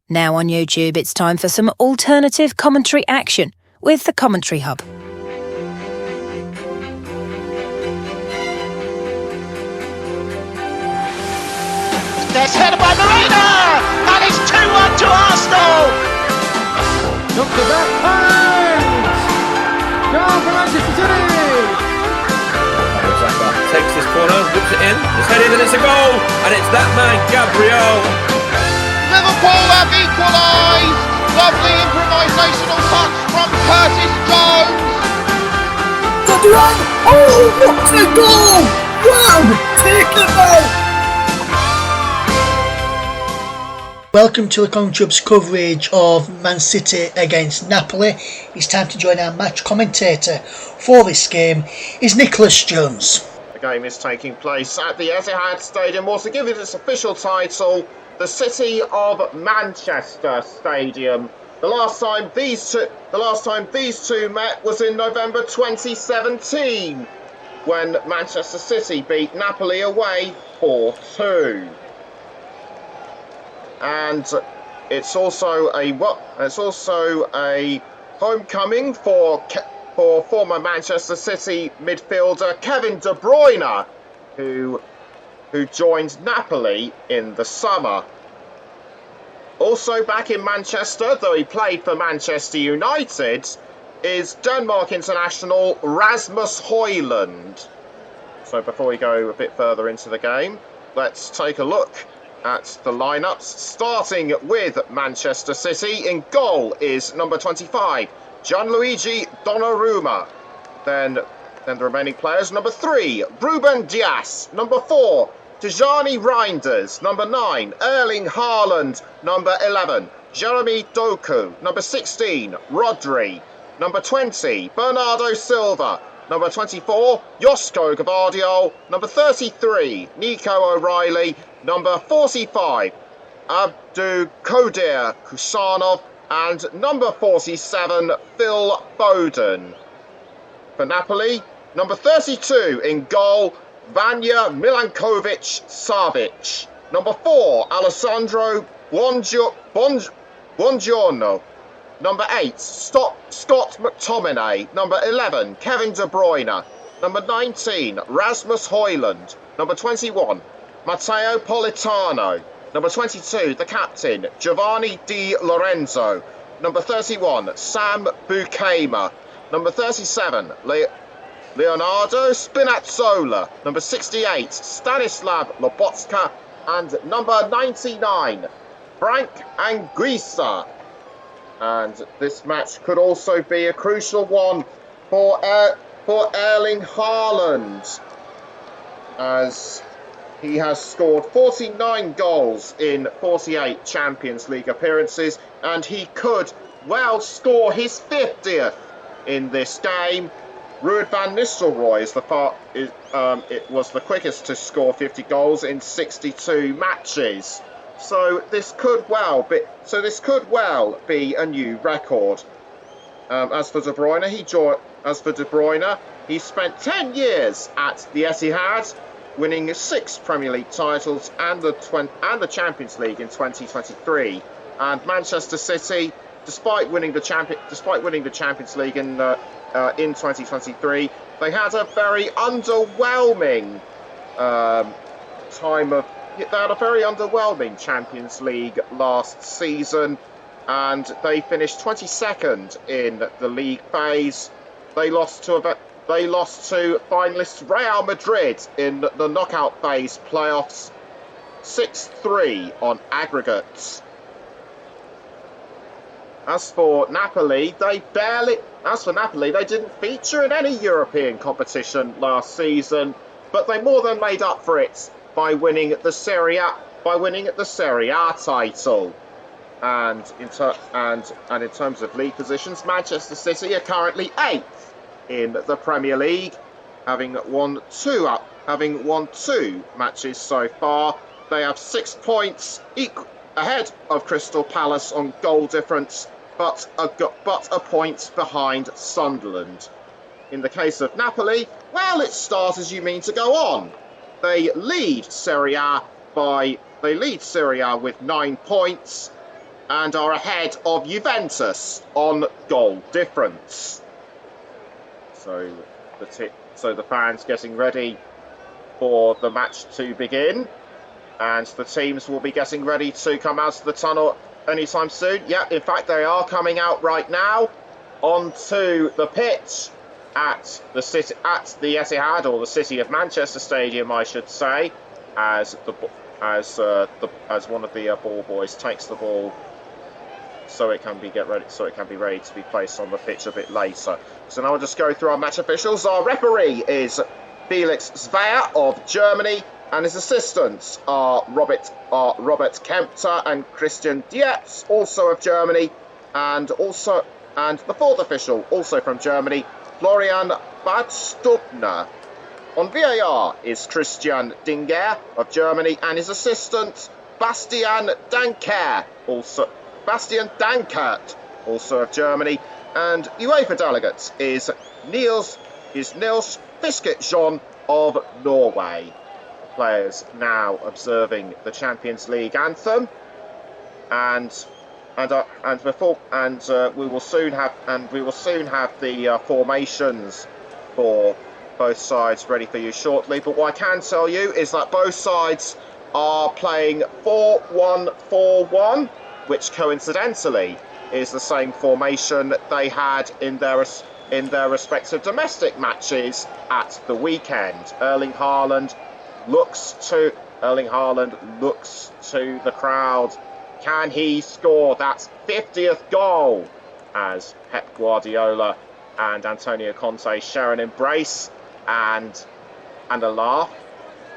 Now on YouTube, it's time for some alternative commentary action with the Commenttary Hub. There's headed by Moreno, and it's 2-1 to Arsenal. Look at that point! Goal for Manchester City! Takes this corner, whips it in, it's headed and it's a goal, and it's that man, Gabriel. Liverpool have equalised. Lovely improvisational touch from Curtis Jones. Gabriel! Oh, what a goal! Wow, take it out! Welcome to the Commentary's coverage of Man City against Napoli. It's time to join our match commentator for this game is Nicholas Jones. The game is taking place at the Etihad Stadium, or to give it its official title, the City of Manchester Stadium. The last time these two met was in November 2017, when Manchester City beat Napoli away 4-2. And it's also a homecoming for former Manchester City midfielder Kevin De Bruyne, who joined Napoli in the summer. Also back in Manchester, though he played for Manchester United, is Denmark international Rasmus Højlund. So before we go a bit further into the game, let's take a look at the lineups, starting with Manchester City. In goal is number 25, Gianluigi Donnarumma. Then the remaining players: number 3, Ruben Dias; number 4, Tijani Reinders; number 9, Erling Haaland; number 11, Jeremy Doku; number 16, Rodri; number 20, Bernardo Silva; number 24, Josko Gvardiol; number 33, Nico O'Reilly; number 45, Abdulkadir Kusanov; and number 47, Phil Foden. For Napoli, number 32 in goal, Vanja Milankovic-Savic; number 4, Alessandro Buongiorno; number 8, Scott McTominay; number 11, Kevin De Bruyne; number 19, Rasmus Højlund; number 21, Matteo Politano; number 22, the captain, Giovanni Di Lorenzo; number 31, Sam Bukaima; number 37, Leonardo Spinazzola; number 68, Stanislav Lobotka; and number 99, Frank Anguissa. And this match could also be a crucial one for Erling Haaland, as he has scored 49 goals in 48 Champions League appearances, and he could well score his 50th in this game. Ruud van Nistelrooy was the quickest to score 50 goals in 62 matches. So this could well be a new record. As for De Bruyne, he spent 10 years at the Etihad, winning 6 Premier League titles and the Champions League in 2023. And Manchester City, despite winning the Champions League in 2023, they had a very underwhelming Champions League last season, and they finished 22nd in the league phase. They lost to finalists Real Madrid in the knockout phase playoffs, 6-3 on aggregates. As for Napoli, they didn't feature in any European competition last season, but they more than made up for it by winning the SerieA title. And in terms of league positions, Manchester City are currently 8th in the Premier League, having won 2 matches so far. They have 6 points ahead of Crystal Palace on goal difference, but a point behind Sunderland. In the case of Napoli, well, it starts as you mean to go on. They lead SerieA with 9 points. and are ahead of Juventus on goal difference. So the fans getting ready for the match to begin, and the teams will be getting ready to come out of the tunnel anytime soon. Yeah, in fact, they are coming out right now onto the pitch at the Etihad, or the City of Manchester Stadium, I should say, as one of the ball boys takes the ball so it can be ready to be placed on the pitch a bit later. So now I'll just go through our match officials. Our referee is Felix Zweier of Germany, and his assistants are Robert Kempter and Christian Dietz, also of Germany, and the fourth official, also from Germany, Florian Badstubner. On VAR is Christian Dinger of Germany, and his assistant Bastian Dankert, also of Germany, and UEFA delegate is Niels Fiskett-Jean of Norway. The players now observing the Champions League anthem, and we will soon have the formations for both sides ready for you shortly. But what I can tell you is that both sides are playing 4-1-4-1, which coincidentally is the same formation they had in their respective domestic matches at the weekend. Erling Haaland looks to the crowd. Can he score that 50th goal? As Pep Guardiola and Antonio Conte share an embrace and a laugh.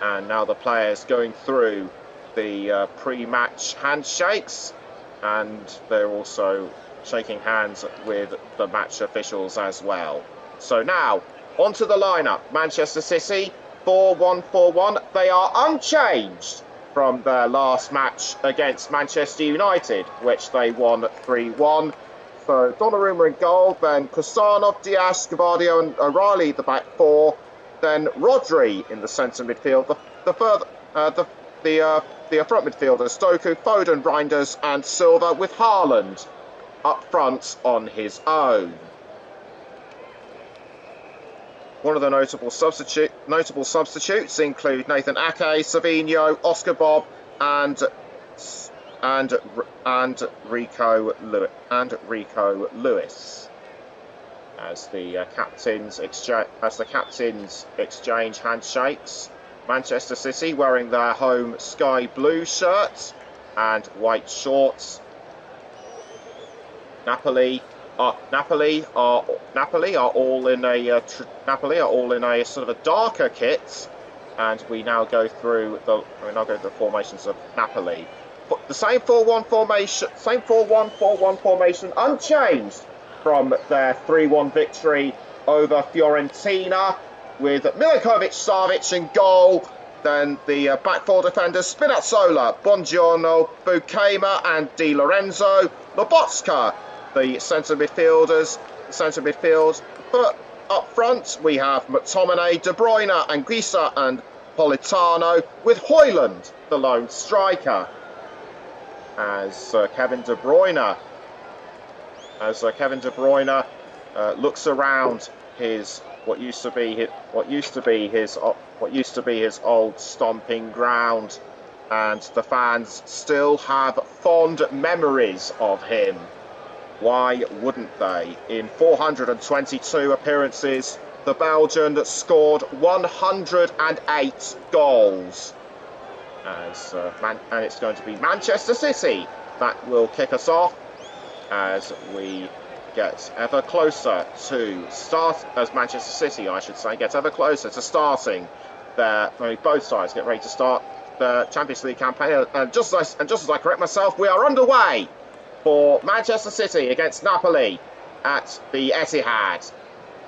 And now the players going through the pre-match handshakes, and they're also shaking hands with the match officials as well. So now, onto the lineup. Manchester City, 4-1-4-1. They are unchanged from their last match against Manchester United, which they won 3-1. So Donnarumma in goal, then Kusanov, Diaz, Gvardio and O'Reilly the back four, then Rodri in the centre midfield. The front midfielders, Stoku, Foden, Reinders and Silva, with Haaland up front on his own. One of the notable substitutes include Nathan Ake, Savinho, Oscar Bob, and Rico Lewis. As the captains exchange handshakes. Manchester City wearing their home sky blue shirts and white shorts. Napoli are all in a sort of a darker kit, and we now go through the formations of Napoli. But the same 4-1-4-1 formation, unchanged from their 3-1 victory over Fiorentina, with Milinkovic-Savic in goal. Then the back four defenders, Spinazzola, Buongiorno, Bukema and Di Lorenzo. Lobotka, the centre midfield. But up front we have McTominay, De Bruyne, Anguissa and Politano, with Højlund, the lone striker. As Kevin De Bruyne looks around what used to be his old stomping ground, and the fans still have fond memories of him. Why wouldn't they? In 422 appearances, the Belgian scored 108 goals. And it's going to be Manchester City that will kick us off as we get ever closer to Manchester City, I should say, gets ever closer to starting both sides get ready to start the Champions League campaign. And just as I correct myself, we are underway for Manchester City against Napoli at the Etihad.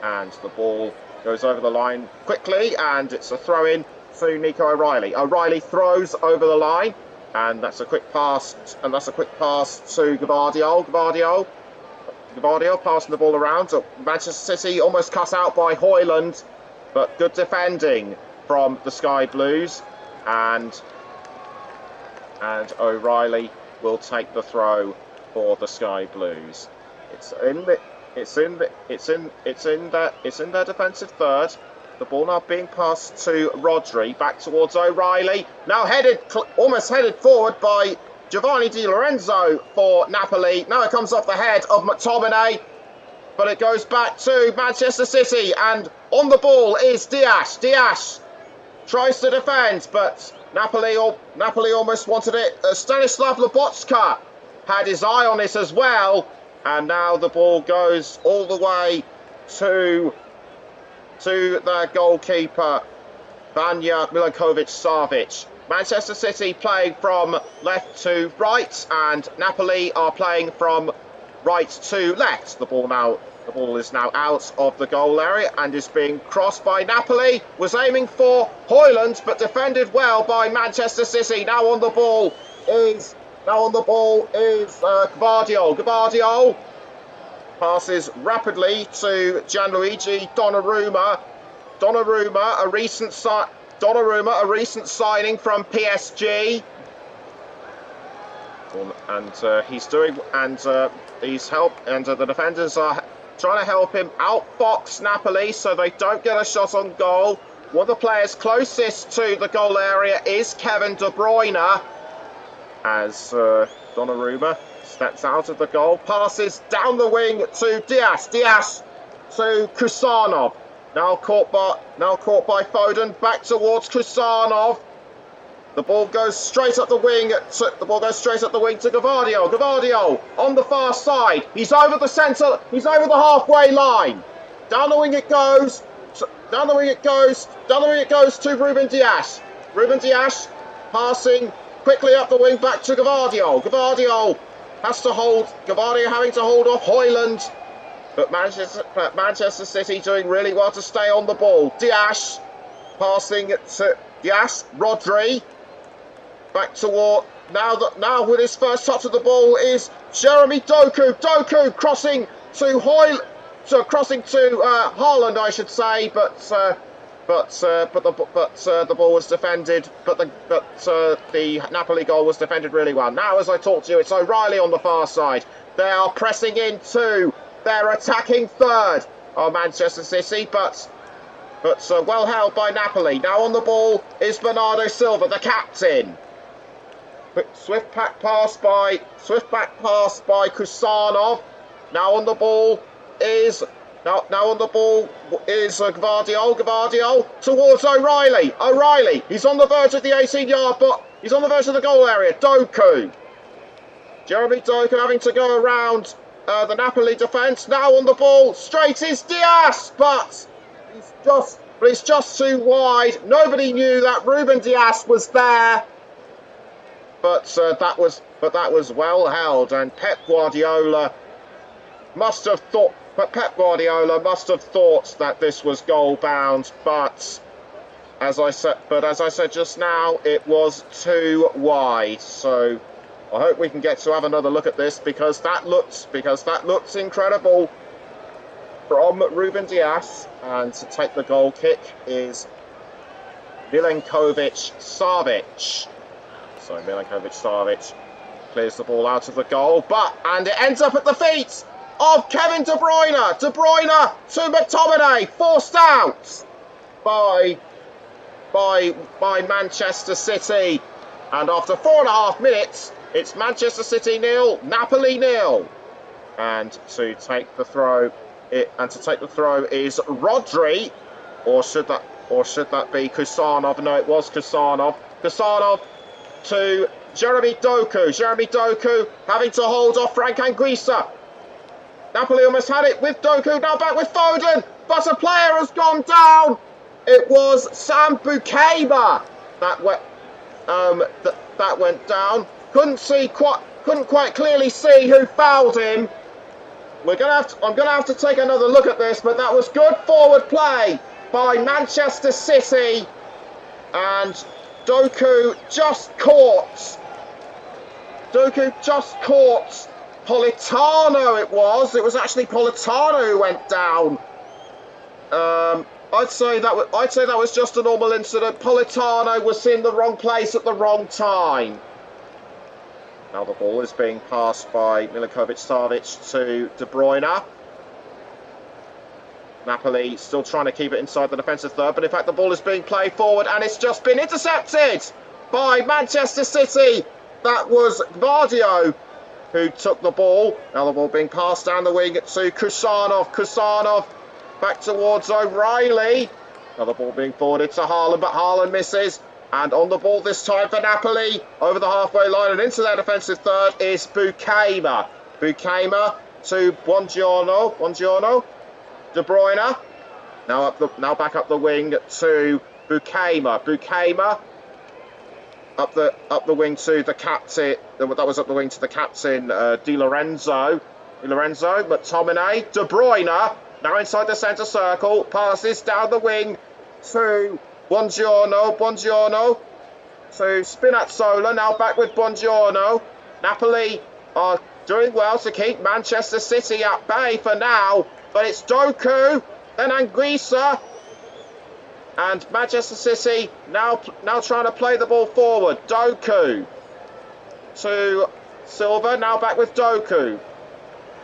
And the ball goes over the line quickly, and it's a throw-in to Nico O'Reilly. O'Reilly throws over the line, and that's a quick pass. And that's a quick pass to Gvardio. Gvardio passing the ball around. Manchester City almost cut out by Højlund, but good defending from the Sky Blues, and O'Reilly will take the throw for the Sky Blues. It's in their defensive third. The ball now being passed to Rodri, back towards O'Reilly. Now almost headed forward by Giovanni Di Lorenzo for Napoli. Now it comes off the head of McTominay, but it goes back to Manchester City, and on the ball is Dias. Dias tries to defend, but Napoli almost wanted it. Stanislav Lobotka had his eye on it as well, and now the ball goes all the way to their goalkeeper, Vanja Milinkovic-Savic. Manchester City playing from left to right, and Napoli are playing from right to left. The ball is now out of the goal area and is being crossed by Napoli. Was aiming for Højlund, but defended well by Manchester City. Now on the ball is Gvardiol. Gvardiol passes rapidly to Gianluigi Donnarumma. Donnarumma, a recent signing from PSG, and the defenders are trying to help him outfox Napoli so they don't get a shot on goal. One of the players closest to the goal area is Kevin De Bruyne, as Donnarumma steps out of the goal, passes down the wing to Dias. Dias to Kusanov. Now caught by Foden. Back towards Kusanov. The ball goes straight up the wing. To Gvardiol. Gvardiol on the far side. He's over the centre. He's over the halfway line. Down the wing it goes. Down the wing it goes to Ruben Dias. Ruben Dias passing quickly up the wing back to Gvardiol. Gvardiol having to hold off Højlund. But Manchester City doing really well to stay on the ball. Dias passing to Dias. Rodri back toward now with his first touch of the ball is Jeremy Doku. Doku crossing to Haaland, I should say, but the ball was defended. But the Napoli goal was defended really well. Now, as I talk to you, it's O'Reilly on the far side. They are pressing into their attacking third of Manchester City, but well held by Napoli. Now on the ball is Bernardo Silva, the captain. Swift back pass by Kusanov. Now on the ball is Gvardiol. Gvardiol towards O'Reilly. O'Reilly. He's on the verge of the 18-yard, but he's on the verge of the goal area. Doku. Jeremy Doku having to go around the Napoli defence. Now on the ball, straight is Dias, but it's just too wide. Nobody knew that Ruben Dias was there, but that was well held. And Pep Guardiola must have thought that this was goal bound. But as I said just now, it was too wide. So I hope we can get to have another look at this, because that looks incredible from Ruben Dias. And to take the goal kick is Milinkovic-Savic. So Milinkovic-Savic clears the ball out of the goal, and it ends up at the feet of Kevin De Bruyne. De Bruyne to McTominay, forced out by Manchester City. And after 4.5 minutes, it's Manchester City 0, Napoli 0. And to take the throw is Rodri, or should that be Kusanov? No, it was Kusanov. Kusanov to Jeremy Doku. Jeremy Doku having to hold off Frank Anguissa. Napoli almost had it with Doku. Now back with Foden, but a player has gone down. It was Sam Bukema that went down. Couldn't quite clearly see who fouled him. I'm gonna have to take another look at this, but that was good forward play by Manchester City, and Doku just caught Politano. It was actually Politano who went down. I'd say that was just a normal incident. Politano was in the wrong place at the wrong time. Now the ball is being passed by Milinkovic-Savic to De Bruyne. Napoli still trying to keep it inside the defensive third, but in fact the ball is being played forward and it's just been intercepted by Manchester City. That was Gvardio who took the ball. Now the ball being passed down the wing to Kusanov. Kusanov back towards O'Reilly. Now the ball being forwarded to Haaland, but Haaland misses. And on the ball this time for Napoli, over the halfway line and into their defensive third is Bukaima. Bukaima to Buongiorno. De Bruyne. Now back up the wing to Bukaima. Bukaima up the wing to the captain. That was up the wing to the captain, Di Lorenzo. McTominay. De Bruyne now inside the centre circle. Passes down the wing to Buongiorno to Spinazzola. Now back with Buongiorno. Napoli are doing well to keep Manchester City at bay for now. But it's Doku, then Anguissa, and Manchester City now trying to play the ball forward. Doku to Silva, now back with Doku.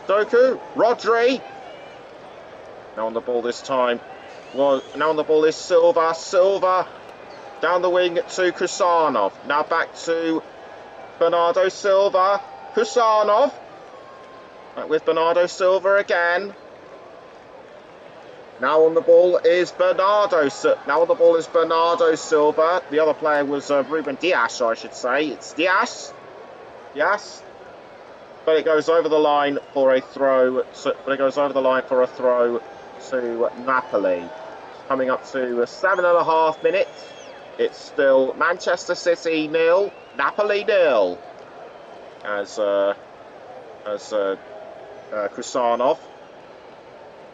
Rodri. Now on the ball this time. Now on the ball is Silva. Silva down the wing to Kusanov. Now back to Bernardo Silva. Kusanov. Back with Bernardo Silva again. Now on the ball is Bernardo Silva. The other player was Ruben Dias, I should say. It's Dias. Yes. But it goes over the line for a throw. To Napoli. Coming up to 7.5 minutes. It's still Manchester City 0, Napoli 0. As Kusanov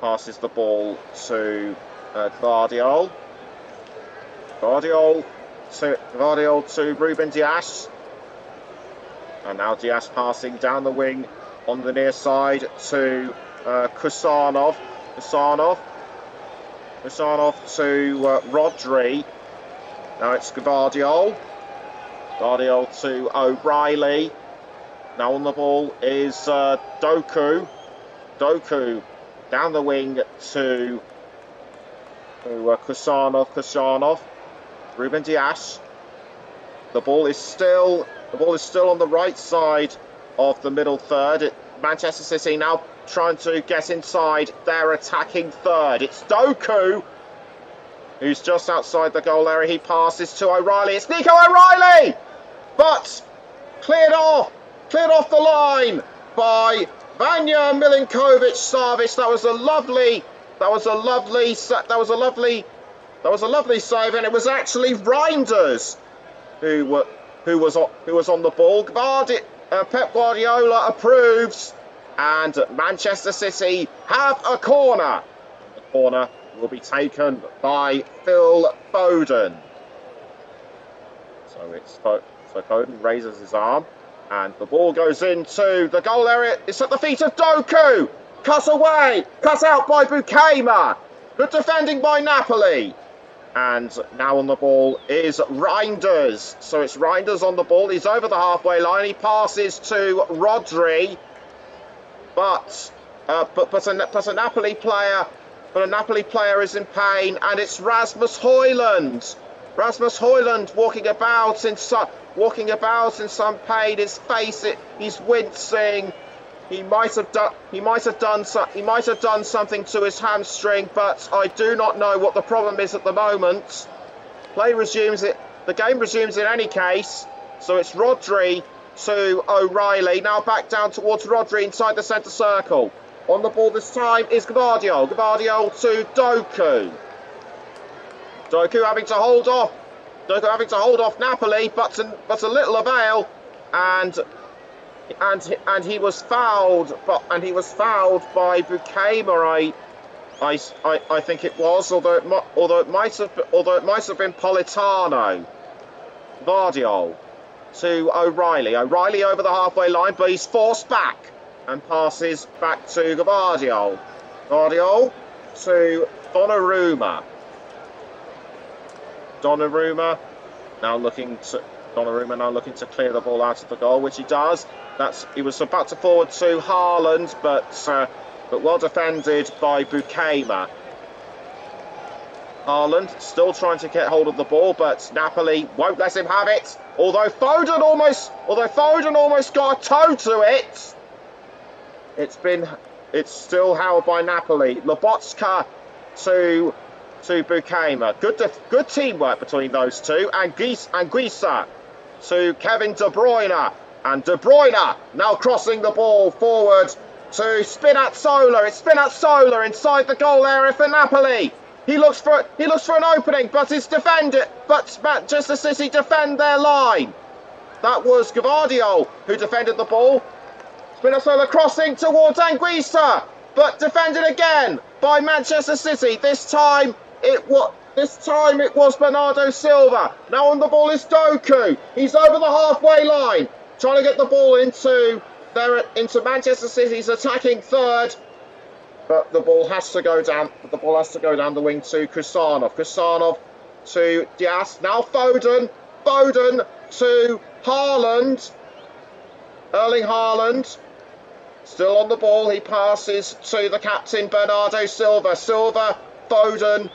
passes the ball to Gvardiol. Gvardiol to Ruben Dias. And now Dias passing down the wing on the near side to Kusanov. Kusanov to Rodri. Now it's Gvardiol. Gvardiol to O'Reilly. Now on the ball is Doku. Doku down the wing to Kusanov. Ruben Dias. The ball is still on the right side of the middle third. Manchester City now trying to get inside their attacking third. It's Doku who's just outside the goal area. He passes to O'Reilly. It's Nico O'Reilly, but cleared off the line by Vanja Milinkovic-Savic. That was a lovely save, and it was actually Reinders who was on the ball. Pep Guardiola approves, and Manchester City have a corner. The corner will be taken by Phil Foden. So Foden raises his arm, and the ball goes into the goal area. It's at the feet of Doku. Cut out by Bukaima. Good defending by Napoli. And now on the ball is Reinders. So it's Reinders on the ball. He's over the halfway line. He passes to Rodri. But a Napoli player is in pain, and it's Rasmus Højlund. Rasmus Højlund walking about in some pain. His face, he's wincing. He might have done something to his hamstring, but I do not know what the problem is at the moment. The game resumes in any case. So it's Rodri to O'Reilly. Now back down towards Rodri inside the centre circle. On the ball this time is Gvardiol. Gvardiol to Doku. Doku having to hold off Napoli, but to little avail, and he was fouled. And he was fouled by Bukaima. I think it was, although it might have been Politano. Gvardiol to O'Reilly. O'Reilly over the halfway line, but he's forced back and passes back to Gvardiol. Gvardiol to Donnarumma. Donnarumma now looking Donnarumma now looking to clear the ball out of the goal, which he does. He was about to forward to Haaland, but well defended by Bukaima. Haaland still trying to get hold of the ball, but Napoli won't let him have it. Although Foden almost got a toe to it. It's still held by Napoli. Lobotka to Bukaima. Good teamwork between those two. And Anguissa to Kevin De Bruyne. And De Bruyne now crossing the ball forward to Spinazzola. It's Spinazzola inside the goal area for Napoli. He looks for an opening, but Manchester City defend their line. That was Gvardiol who defended the ball. Spinazzola crossing towards Anguissa, but defended again by Manchester City. This time it was Bernardo Silva. Now on the ball is Doku. He's over the halfway line, trying to get the ball into Manchester City's attacking third. But the ball has to go down. The wing to Kusanov. Kusanov to Diaz. Now Foden. Foden to Haaland. Erling Haaland. Still on the ball. He passes to the captain Bernardo Silva. Silva. Foden.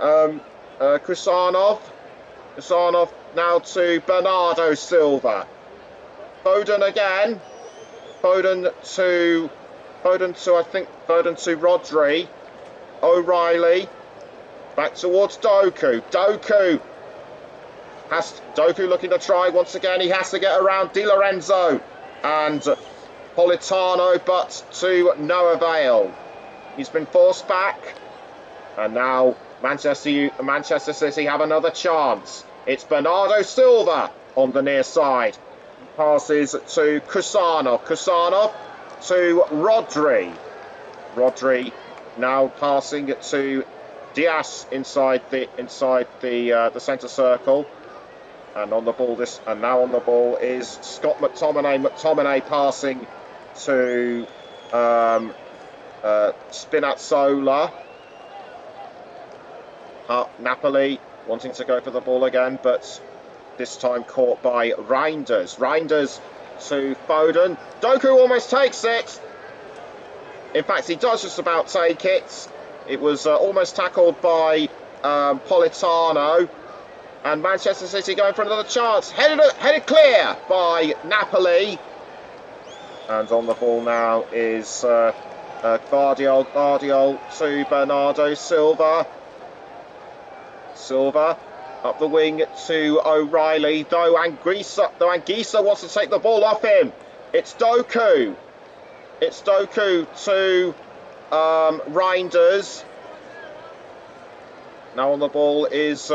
Kusanov. Kusanov now to Bernardo Silva. Foden again. Foden to Rodri. O'Reilly. Back towards Doku. Doku looking to try once again. He has to get around Di Lorenzo and Politano, but to no avail. He's been forced back. And now Manchester City have another chance. It's Bernardo Silva on the near side. Passes to Kusanov. Kusanov to Rodri. Rodri now passing it to Diaz inside the centre circle, and on the ball is Scott McTominay. McTominay passing to Spinazzola. Napoli wanting to go for the ball again, but this time caught by Reinders. Reinders to Foden. Doku almost takes it. In fact, he does just about take it. It was almost tackled by Politano. And Manchester City going for another chance. Headed clear by Napoli. And on the ball now is Gvardiol. Gvardiol to Bernardo Silva. Silva up the wing to O'Reilly, though Anguissa wants to take the ball off him. It's Doku. It's Doku to Reinders. Now on the ball is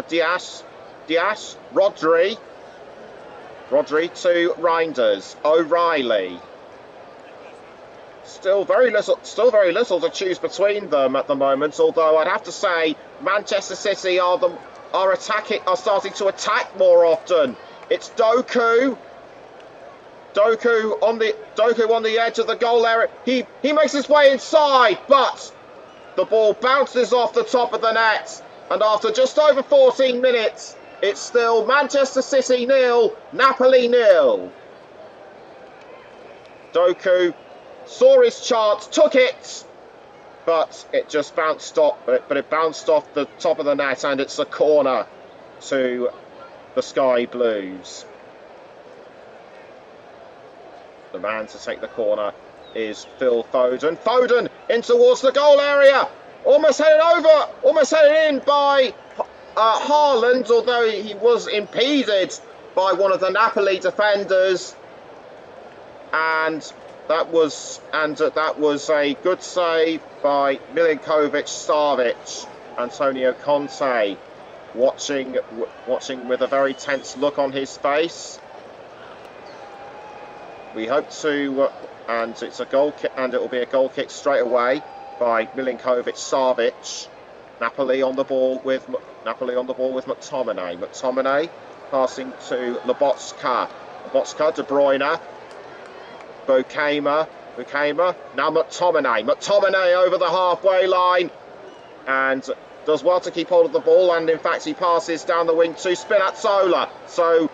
Diaz. Rodri. Rodri to Reinders. O'Reilly. Still very little to choose between them at the moment. Although I'd have to say Manchester City are starting to attack more often. It's Doku. Doku on the edge of the goal area. He makes his way inside, but the ball bounces off the top of the net. And after just over 14 minutes, it's still Manchester City 0, Napoli 0. Doku saw his chance, took it, but it just bounced off. But it bounced off the top of the net, and it's a corner to the Sky Blues. The man to take the corner is Phil Foden. Foden in towards the goal area, almost headed in by Haaland, although he was impeded by one of the Napoli defenders, and that was a good save by Milinkovic-Savic. Antonio Conte watching with a very tense look on his face. We hope to, and it's a goal kick, and it will be a goal kick straight away by Milinkovic-Savic. Napoli on the ball with McTominay. McTominay passing to Lobotka. Lobotka, De Bruyne. Bukaima, now McTominay over the halfway line, and does well to keep hold of the ball, and in fact he passes down the wing to Spinazzola. So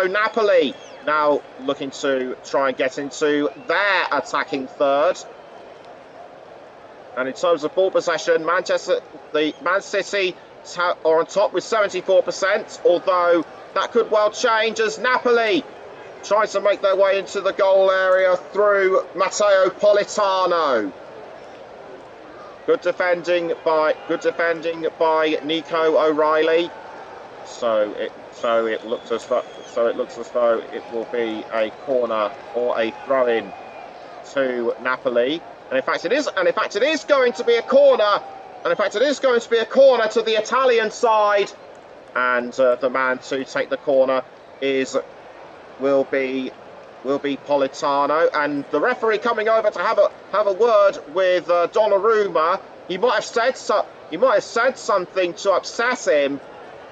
Napoli now looking to try and get into their attacking third. And in terms of ball possession, Man City are on top with 74%, although that could well change as Napoli tries to make their way into the goal area through Matteo Politano. Good defending by Nico O'Reilly. So it looks as though it will be a corner or a throw-in to Napoli. And in fact it is going to be a corner. And in fact it is going to be a corner to the Italian side. And the man to take the corner will be Politano, and the referee coming over to have a word with Donnarumma. He might have said something to upset him,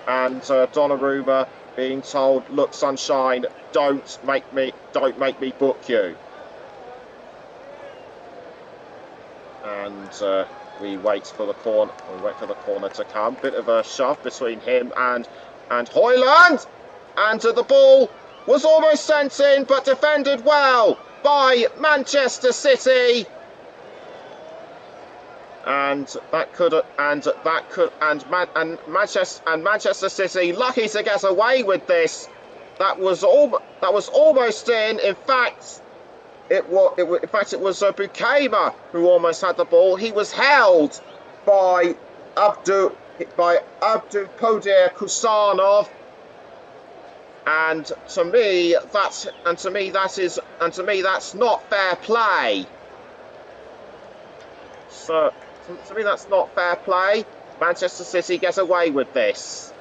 and Donnarumma being told, "Look, sunshine, don't make me book you." And we wait for the corner. We wait for the corner to come. Bit of a shove between him and Højlund, and the ball was almost sent in, but defended well by Manchester City. Manchester City lucky to get away with this. That was almost in. In fact, it was Bukaima who almost had the ball. He was held by Abdul Kodir Kusanov. And to me that's not fair play. So to me that's not fair play. Manchester City get away with this.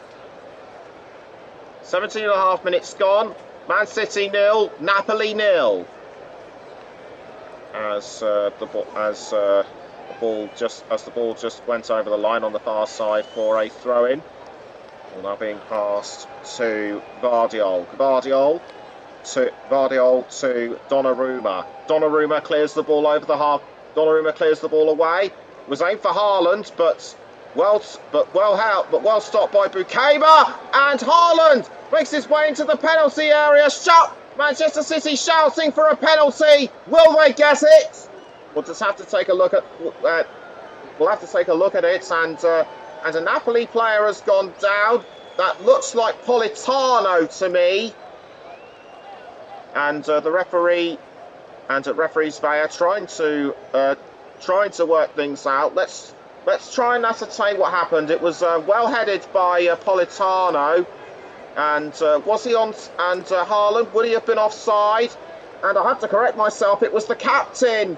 17.5 minutes gone. Man City 0, Napoli 0. As the ball just went over the line on the far side for a throw-in. Now being passed to Vardiol. Vardiol to Donnarumma. Donnarumma clears the ball over the half. Donnarumma clears the ball away. It was aimed for Haaland, but well stopped by Bukaima. And Haaland makes his way into the penalty area. Manchester City shouting for a penalty. Will they get it? We'll just have to take a look at. We'll have to take a look at it, and a Napoli player has gone down. That looks like Politano to me. And the referee and referee Svea trying to work things out. Let's try and ascertain what happened. It was well headed by Politano. And was he on? And Haaland, would he have been offside? And I have to correct myself. It was the captain.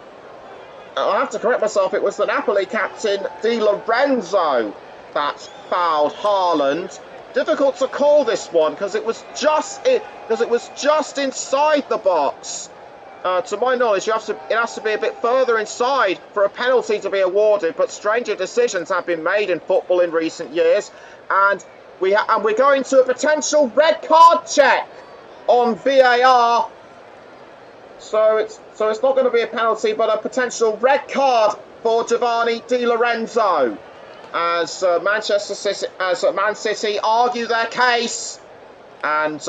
I have to correct myself. It was the Napoli captain, Di Lorenzo, that fouled Haaland. Difficult to call this one because it was just inside the box. To my knowledge, it has to be a bit further inside for a penalty to be awarded. But stranger decisions have been made in football in recent years, and we're going to a potential red card check on VAR. So it's not going to be a penalty, but a potential red card for Giovanni Di Lorenzo. As Man City argue their case, and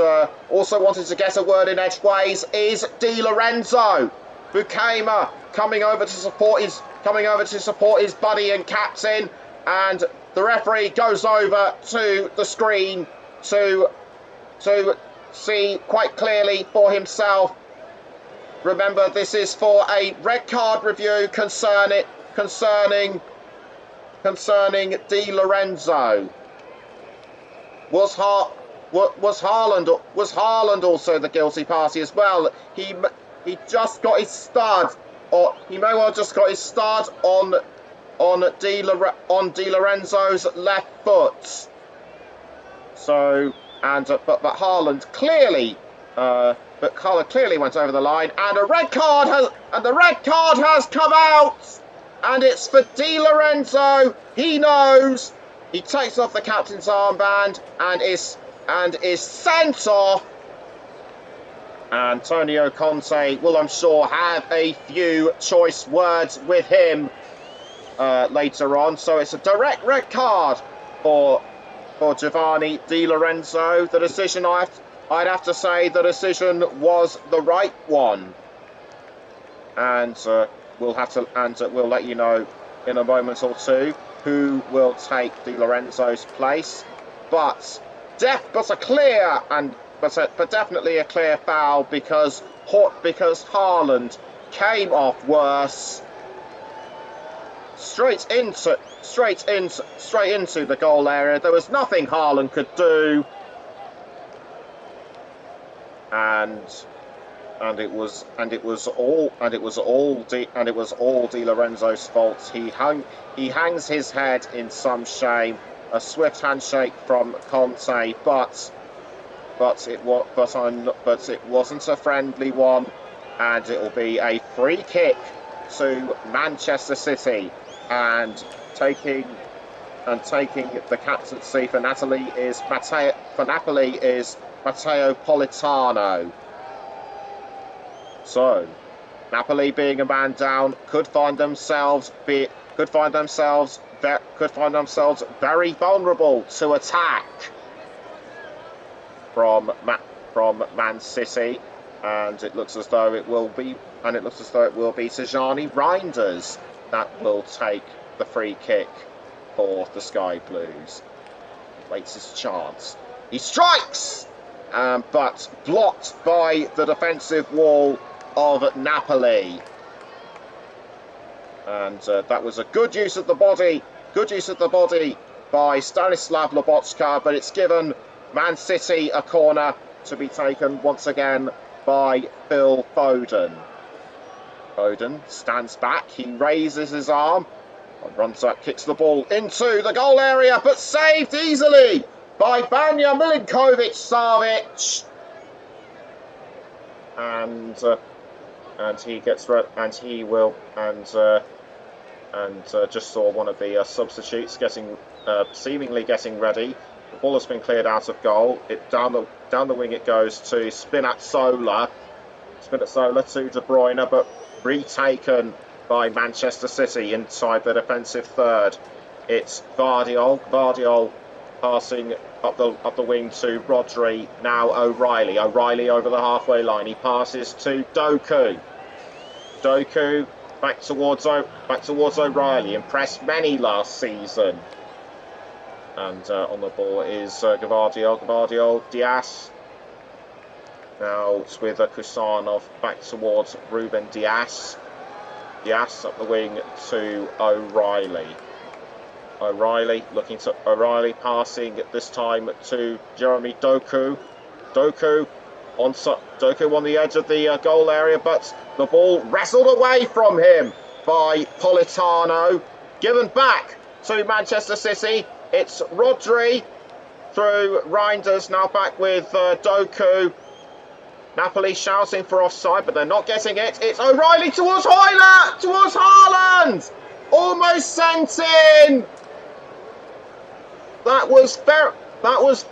also wanted to get a word in edgeways is Di Lorenzo. Bukaima coming over to support his buddy and captain, and the referee goes over to the screen to see quite clearly for himself. Remember, this is for a red card review concerning Di Lorenzo. Was Haaland also the guilty party as well? He just got his stud, or he may well just got his stud on Di Lorenzo's left foot. So but Haaland clearly went over the line, and the red card has come out. And it's for Di Lorenzo. He knows. He takes off the captain's armband and is sent off. Antonio Conte will, I'm sure, have a few choice words with him later on. So it's a direct red card for Giovanni Di Lorenzo. The decision, I'd have to say, the decision was the right one. And we'll let you know in a moment or two who will take Di Lorenzo's place. But definitely a clear foul because Haaland came off worse. Straight into the goal area. There was nothing Haaland could do, and it was all Di Lorenzo's fault. He hangs his head in some shame. A swift handshake from Conte, but it wasn't a friendly one, and it will be a free kick to Manchester City. And taking the captaincy for Napoli is Matteo Politano. So Napoli, being a man down, could find themselves very vulnerable to attack from Man City, and it looks as though it will be Tijani Reinders that will take the free kick for the Sky Blues. Waits his chance. He strikes, but blocked by the defensive wall of Napoli. And that was a good use of the body by Stanislav Lobotka, but it's given Man City a corner to be taken once again by Phil Foden. Foden stands back, he raises his arm, and runs up, kicks the ball into the goal area, but saved easily by Vanja Milinkovic-Savic. Just saw one of the substitutes seemingly getting ready. The ball has been cleared out of goal. Down the wing it goes to Spinazzola to De Bruyne, but retaken by Manchester City inside the defensive third. It's Vardiol passing up the wing to Rodri. Now O'Reilly over the halfway line. He passes to Doku back towards O'Reilly. Impressed many last season. And on the ball is Gvardiol, Diaz. Now it's with Kusanov back towards Ruben Diaz. Diaz up the wing to O'Reilly. O'Reilly passing this time to Jeremy Doku. Doku on the edge of the goal area, but the ball wrestled away from him by Politano. Given back to Manchester City. It's Rodri through Reinders, now back with Doku. Napoli shouting for offside, but they're not getting it. It's O'Reilly towards Haaland! Almost sent in! That was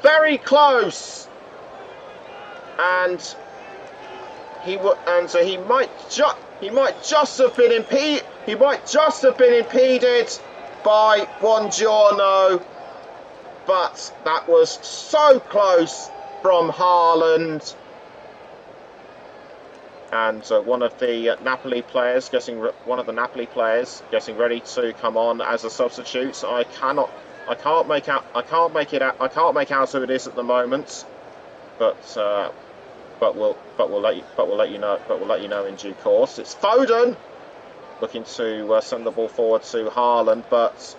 very close. And he might just have been impeded by Buongiorno, but that was so close from Haaland. And one of the Napoli players getting ready to come on as a substitute. I can't make out who it is at the moment, but we'll let you know in due course. It's Foden looking to send the ball forward to Haaland, but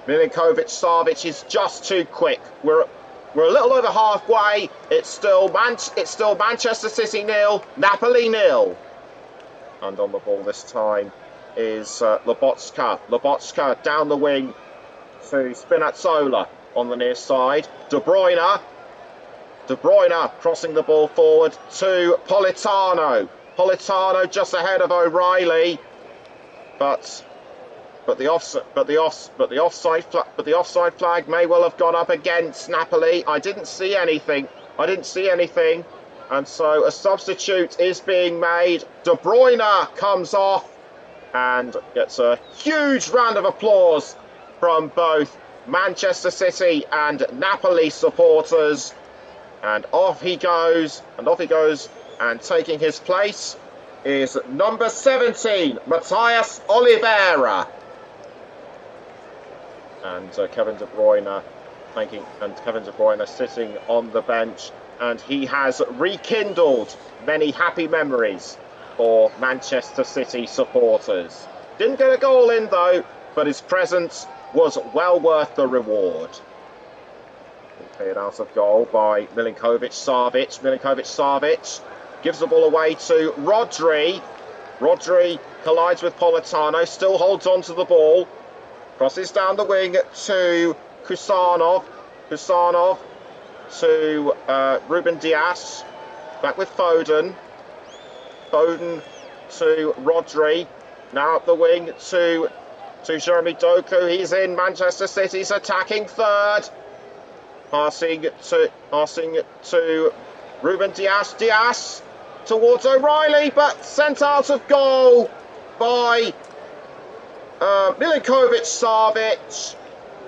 Milinkovic-Savic is just too quick. We're a little over halfway. It's still Manchester City 0, Napoli 0. And on the ball this time is Lobotka. Lobotka down the wing to Spinazzola on the near side. De Bruyne crossing the ball forward to Politano. Politano just ahead of O'Reilly, but the offside flag may well have gone up against Napoli. I didn't see anything, and so a substitute is being made. De Bruyne comes off, and gets a huge round of applause from both Manchester City and Napoli supporters. And off he goes, and taking his place is number 17, Matthias Oliveira. And Kevin De Bruyne sitting on the bench, and he has rekindled many happy memories for Manchester City supporters. Didn't get a goal in though, but his presence was well worth the reward. Cleared out of goal by Milinkovic-Savic. Milinkovic-Savic gives the ball away to Rodri. Rodri collides with Politano, still holds on to the ball. Crosses down the wing to Kusanov. Kusanov to Ruben Dias. Back with Foden. Foden to Rodri. Now up the wing to Jeremy Doku. He's in Manchester City's attacking third. Passing to Ruben Dias. Dias towards O'Reilly, but sent out of goal by Milinkovic-Savic.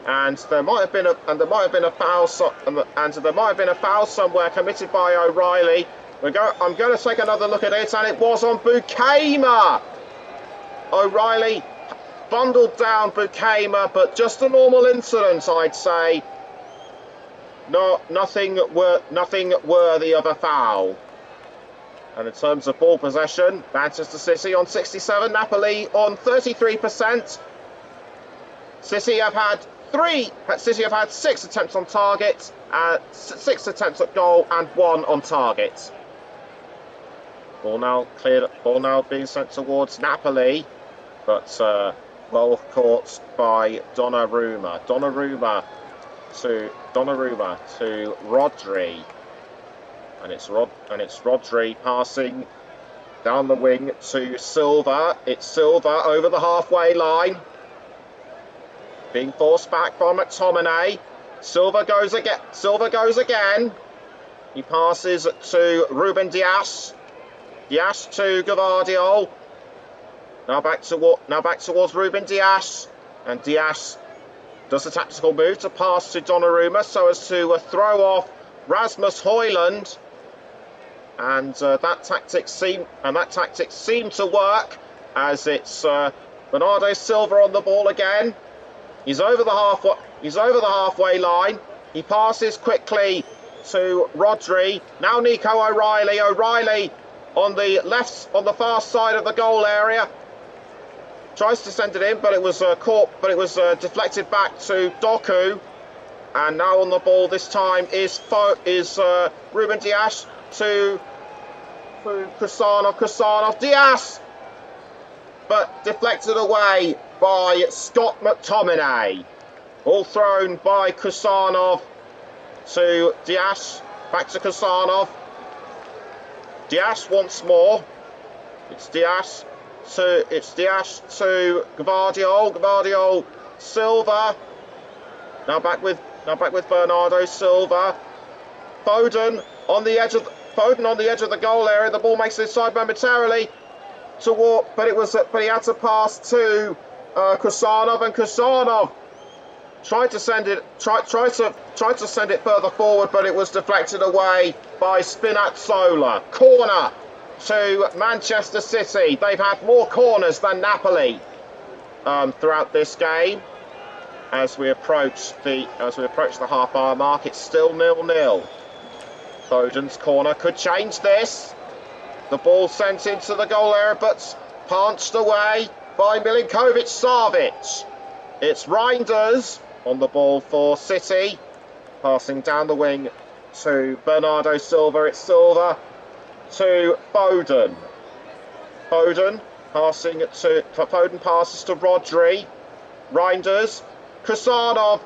And there might have been a foul. There might have been a foul somewhere committed by O'Reilly. I'm going to take another look at it, and it was on Bukaima. O'Reilly bundled down Bukaima, but just a normal incident, I'd say. No, nothing worthy of a foul. And in terms of ball possession, Manchester City on 67, Napoli on 33%. City have had 6 attempts on target, 6 attempts at goal, and 1 on target. Ball now cleared. Ball now being sent towards Napoli, but well caught by Donnarumma. Donnarumma to Rodri, and it's Rodri passing down the wing to Silva. It's Silva over the halfway line, being forced back by McTominay. Silva goes again. He passes to Ruben Dias. Dias to Gvardiol. Now back towards Ruben Dias, and Dias does a tactical move to pass to Donnarumma so as to throw off Rasmus Højlund, and that tactic seemed to work, as it's Bernardo Silva on the ball again. He's over the halfway line. He passes quickly to Rodri. Now Nico O'Reilly. O'Reilly on the far side of the goal area. Tries to send it in, but it was deflected back to Doku. And now on the ball this time is Ruben Dias to Kusanov. Dias, but deflected away by Scott McTominay. Ball thrown by Kusanov to Dias. Back to Kusanov. Dias once more. It's Dias to Gvardiol. Gvardiol, Silva. Now back with Bernardo Silva. Foden on the edge of the goal area. The ball makes it inside momentarily but he had to pass to Kusanov, and Kusanov tried to send it further forward, but it was deflected away by Spinazzola. Corner to Manchester City. They've had more corners than Napoli throughout this game. As we approach the half-hour mark, it's still 0-0. Foden's corner could change this. The ball sent into the goal area, but punched away by Milinkovic-Savic. It's Reinders on the ball for City, passing down the wing to Bernardo Silva. It's Silva to Foden. Foden passes to Rodri. Reinders, Kusanov,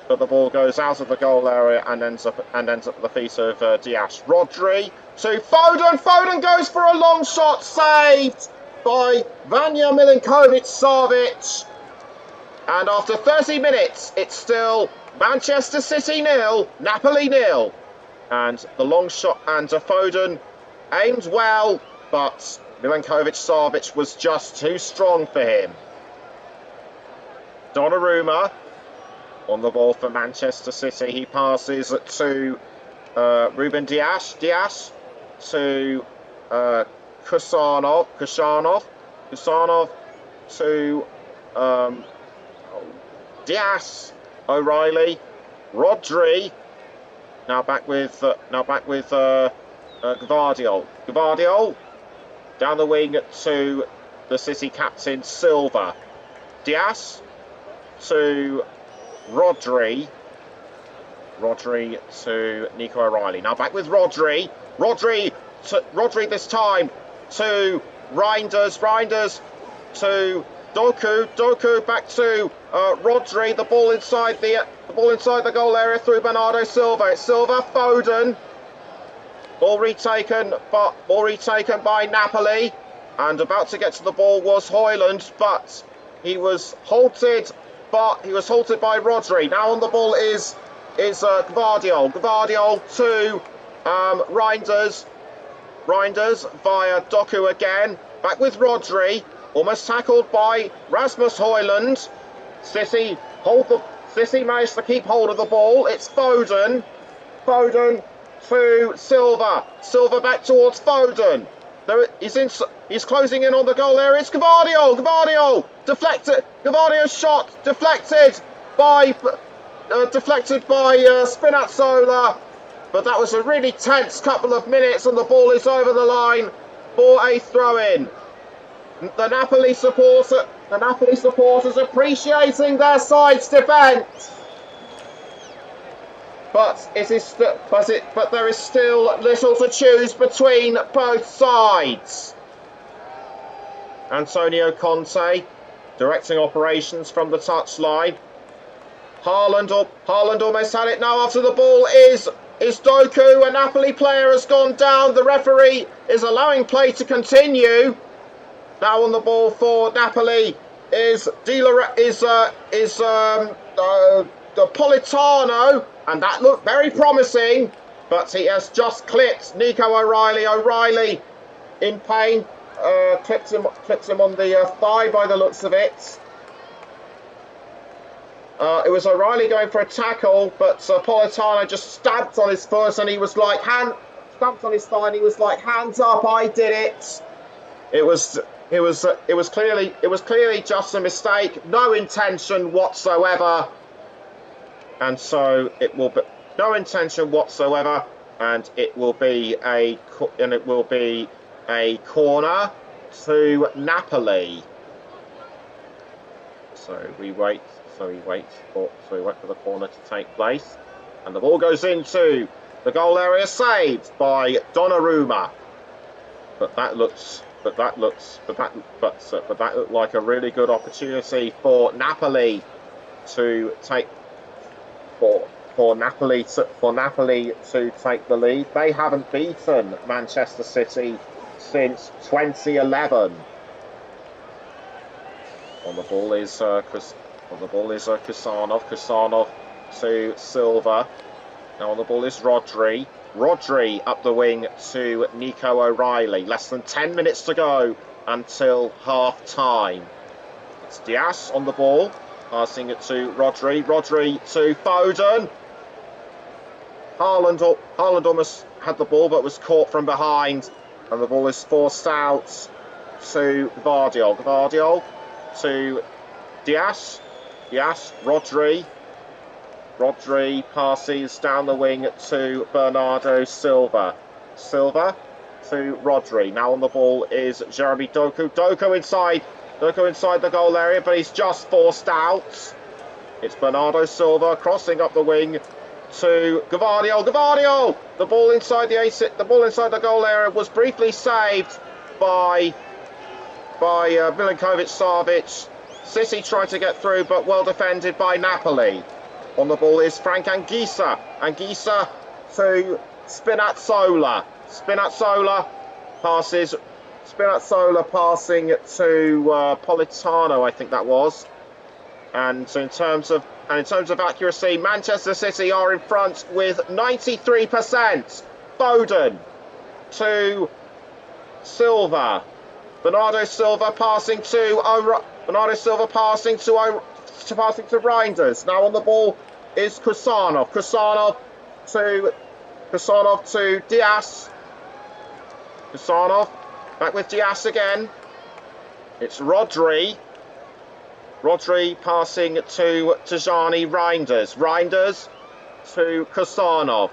but the ball goes out of the goal area and ends up at the feet of Dias. Rodri to Foden. Foden goes for a long shot, saved by Vanja Milinkovic-Savic. And after 30 minutes, it's still Manchester City 0, Napoli 0. And the long shot, and Foden aimed well, but Milinkovic-Savic was just too strong for him. Donnarumma on the ball for Manchester City. He passes to Ruben Dias. Dias to Kusanov to Dias. O'Reilly. Rodri. Now back with Gvardiol. Gvardiol down the wing to the City captain Silva. Dias to Rodri. Rodri to Nico O'Reilly. Now back with Rodri. Rodri this time to Reinders. Reinders to Doku. Doku back to Rodri. The ball inside the goal area through Bernardo Silva. It's Silva. Foden. Ball retaken by Napoli, and about to get to the ball was Højlund, but he was halted. But he was halted by Rodri. Now on the ball is Gvardiol. Gvardiol to Reinders. Reinders via Doku again. Back with Rodri. Almost tackled by Rasmus Højlund. City managed to keep hold of the ball. It's Foden. Foden to Silva. Silva back towards Foden. He's closing in on the goal area. It's Gvardiol. Gvardiol deflected. Gvardio's shot deflected by Spinazzola. But that was a really tense couple of minutes, and the ball is over the line for a throw-in. The Napoli supporters appreciating their side's defence. But there is still little to choose between both sides. Antonio Conte directing operations from the touchline. Haaland almost had it now after the ball is Doku. A Napoli player has gone down. The referee is allowing play to continue. Now on the ball for Napoli is Politano, and that looked very promising, but he has just clipped Nico O'Reilly. O'Reilly in pain, clipped him on the thigh by the looks of it. It was O'Reilly going for a tackle, but Politano just stamped on his foot, and he was like stamped on his thigh, and he was like, "Hands up! I did it." It was clearly just a mistake, no intention whatsoever, and so it will be no intention whatsoever, and it will be a corner to Napoli. So we wait for the corner to take place, and the ball goes into the goal area, saved by Donnarumma. But that looked like a really good opportunity for Napoli to take for Napoli to take the lead. They haven't beaten Manchester City since 2011. On the ball is Kusanov. Kusanov to Silva. Now on the ball is Rodri. Rodri up the wing to Nico O'Reilly. Less than 10 minutes to go until half time. It's Dias on the ball, passing it to Rodri. Rodri to Foden. Haaland almost had the ball, but was caught from behind, and the ball is forced out to Gvardiol. Gvardiol to Dias. Dias. Rodri. Rodri passes down the wing to Bernardo Silva. Silva to Rodri. Now on the ball is Jeremy Doku. Doku inside the goal area, but he's just forced out. It's Bernardo Silva crossing up the wing to Gvardiol. Gvardiol! The ball inside the goal area was briefly saved by Milinkovic-Savic. City tried to get through, but well defended by Napoli. On the ball is Frank Anguissa. Anguissa to Spinazzola. Spinazzola passing to Politano, I think that was. And in terms of accuracy, Manchester City are in front with 93%. Foden to Silva. Bernardo Silva passing to Reinders. Now on the ball is Kusanov. Kusanov to Diaz. Kusanov back with Diaz again. It's Rodri. Rodri passing to Tajani. Reinders. Reinders to Kusanov.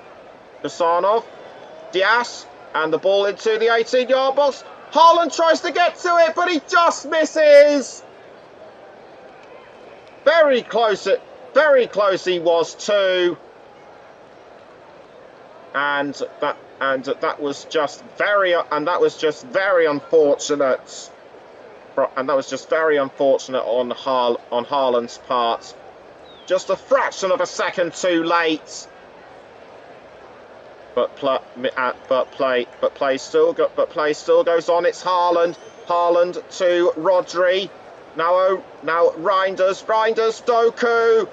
Kusanov. Diaz. And the ball into the 18-yard box. Haaland tries to get to it, but he just misses. Very close he was too. And that was just very unfortunate. And that was just very unfortunate on Haaland's part. Just a fraction of a second too late. But play still goes on. It's Haaland. Haaland to Rodri. Now Reinders. Doku.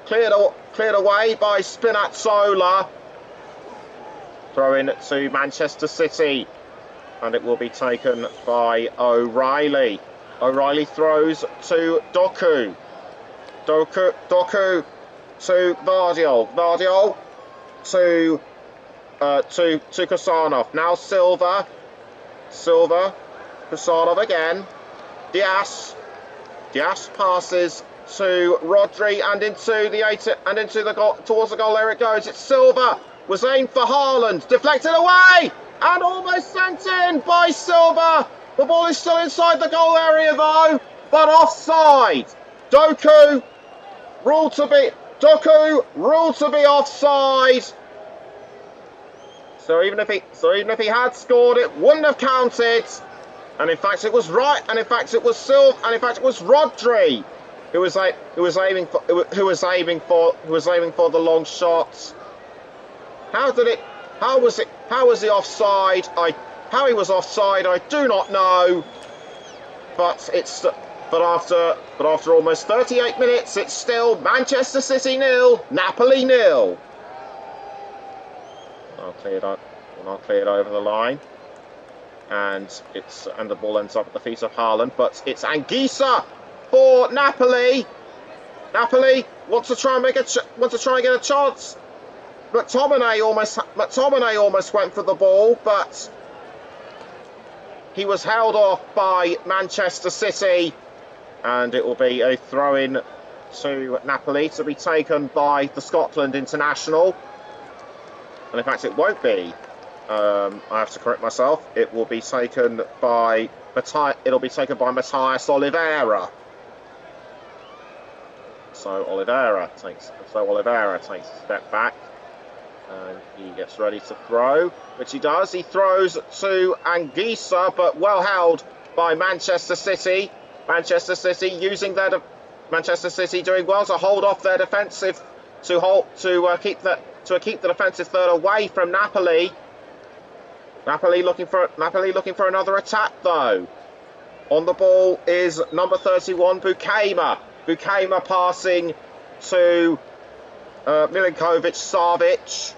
Cleared away by Spinazzola. Throw in to Manchester City. And it will be taken by O'Reilly. O'Reilly throws to Doku. Doku to Vardiol. Vardiol to Kusanov. Now Silva. Kusanov again. Diaz passes to Rodri and into the goal, towards the goal. There it goes. It's Silva. Was aimed for Haaland. Deflected away and almost sent in by Silva. The ball is still inside the goal area though, but offside. Doku ruled to be offside. So even if he had scored, it wouldn't have counted. And in fact, it was Rodri who was aiming for the long shots. How was he offside? How he was offside, I do not know. But after almost 38 minutes, it's still Manchester City 0, Napoli 0. I'll clear it over the line, and the ball ends up at the feet of Haaland. But it's Anguissa for Napoli. Napoli wants to try and get a chance. McTominay almost went for the ball, but he was held off by Manchester City, and it will be a throw-in to Napoli to be taken by the Scotland international. And in fact, it won't be. I have to correct myself. It will be taken by Matthias Oliveira. So Oliveira takes a step back. And he gets ready to throw, which he does. He throws to Anguissa, but well held by Manchester City. Manchester City doing well to hold off their defensive, to keep the defensive third away from Napoli. Napoli looking for another attack though. On the ball is number 31, Bukema. Bukema passing to Milinkovic-Savic.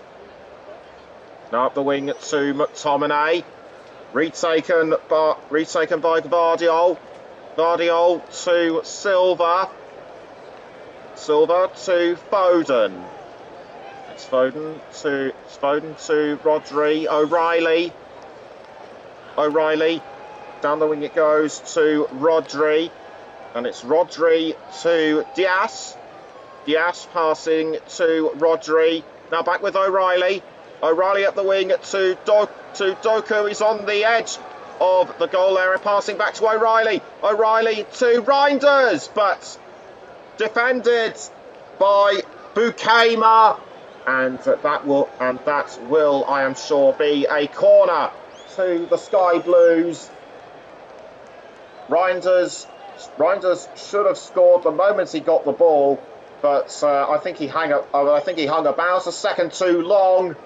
Now up the wing to McTominay. Retaken by Gvardiol. Gvardiol to Silva. Silva to Foden. It's Foden to Rodri. O'Reilly. Down the wing it goes to Rodri. And it's Rodri to Diaz. Diaz passing to Rodri. Now back with O'Reilly. O'Reilly up the wing to Doku. He's on the edge of the goal area, passing back to O'Reilly. O'Reilly to Reinders, but defended by Bukema. And that will, I am sure, be a corner to the Sky Blues. Reinders should have scored the moment he got the ball, but I think he hung about a second too long,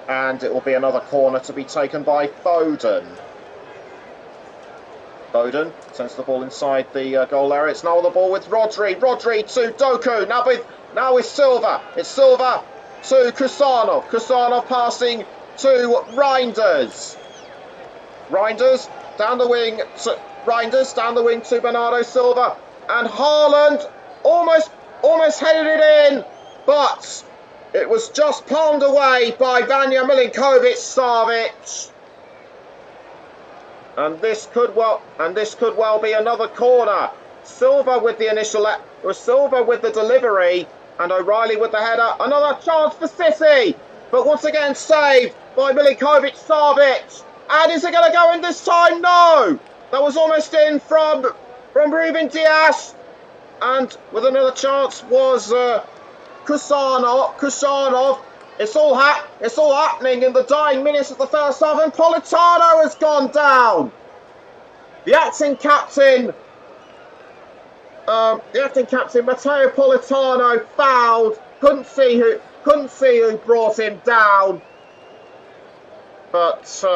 and it will be another corner to be taken by Foden. Foden sends the ball inside the goal area. It's now on the ball with Rodri. Rodri to Doku. Now with Silva. It's Silva to Kusanov. Kusanov passing to Reinders. Reinders down the wing to Bernardo Silva, and Haaland almost headed it in, but it was just palmed away by Vanja Milinkovic-Savic. And this could well be another corner. Silva with the delivery, and O'Reilly with the header. Another chance for City, but once again saved by Milinkovic-Savic. And is it going to go in this time? No! That was almost in from Ruben Dias. And with another chance was Kusanov. It's all happening in the dying minutes of the first half, and Politano has gone down. The acting captain Matteo Politano fouled. Couldn't see who brought him down. But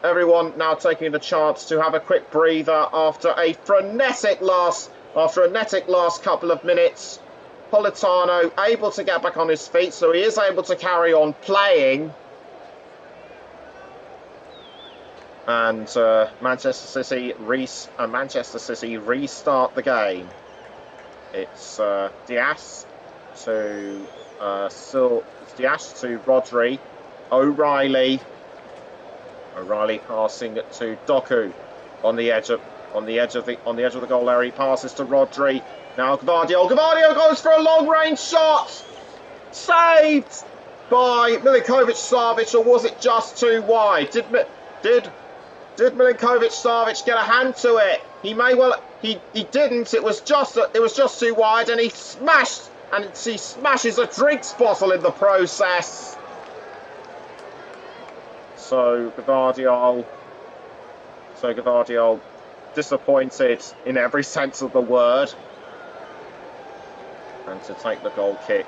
everyone now taking the chance to have a quick breather after a frenetic last couple of minutes. Politano able to get back on his feet, so he is able to carry on playing. And Manchester City restart the game. It's Dias to Rodri, O'Reilly passing to Doku on the edge of the goal area. He passes to Rodri. Now Gvardiol goes for a long-range shot, saved by Milinkovic-Savic, or was it just too wide? Did Milinkovic-Savic get a hand to it? He didn't. It was just too wide, and he smashes a drinks bottle in the process. So Gvardiol disappointed in every sense of the word. And to take the goal kick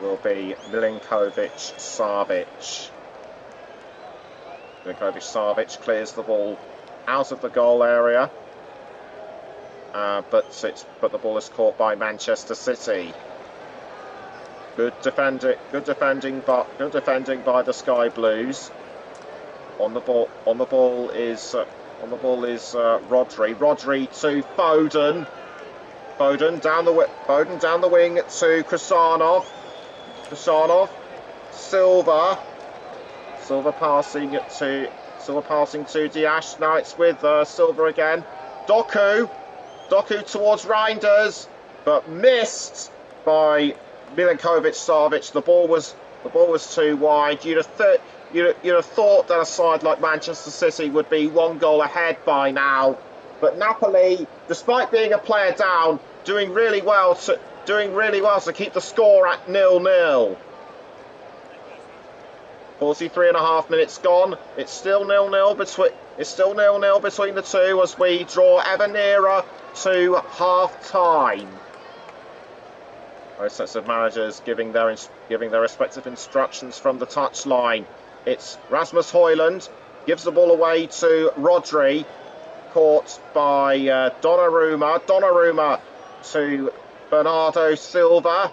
will be Milinkovic-Savic. Milinkovic-Savic clears the ball out of the goal area, but the ball is caught by Manchester City. Good defending by the Sky Blues. On the ball is Rodri. Rodri to Foden. Foden down the wing to Kusanov. Silva passing to Dias. Now it's with Silva again. Doku towards Reinders, but missed by Milinkovic-Savic. The ball was too wide. You'd have thought that a side like Manchester City would be one goal ahead by now, but Napoli, despite being a player down, doing really well to keep the score at 0-0. 43.5 minutes gone. It's still 0-0 between the two as we draw ever nearer to half-time. Both sets of managers giving their respective instructions from the touchline. It's Rasmus Højlund gives the ball away to Rodri, caught by Donnarumma. Donnarumma to Bernardo Silva.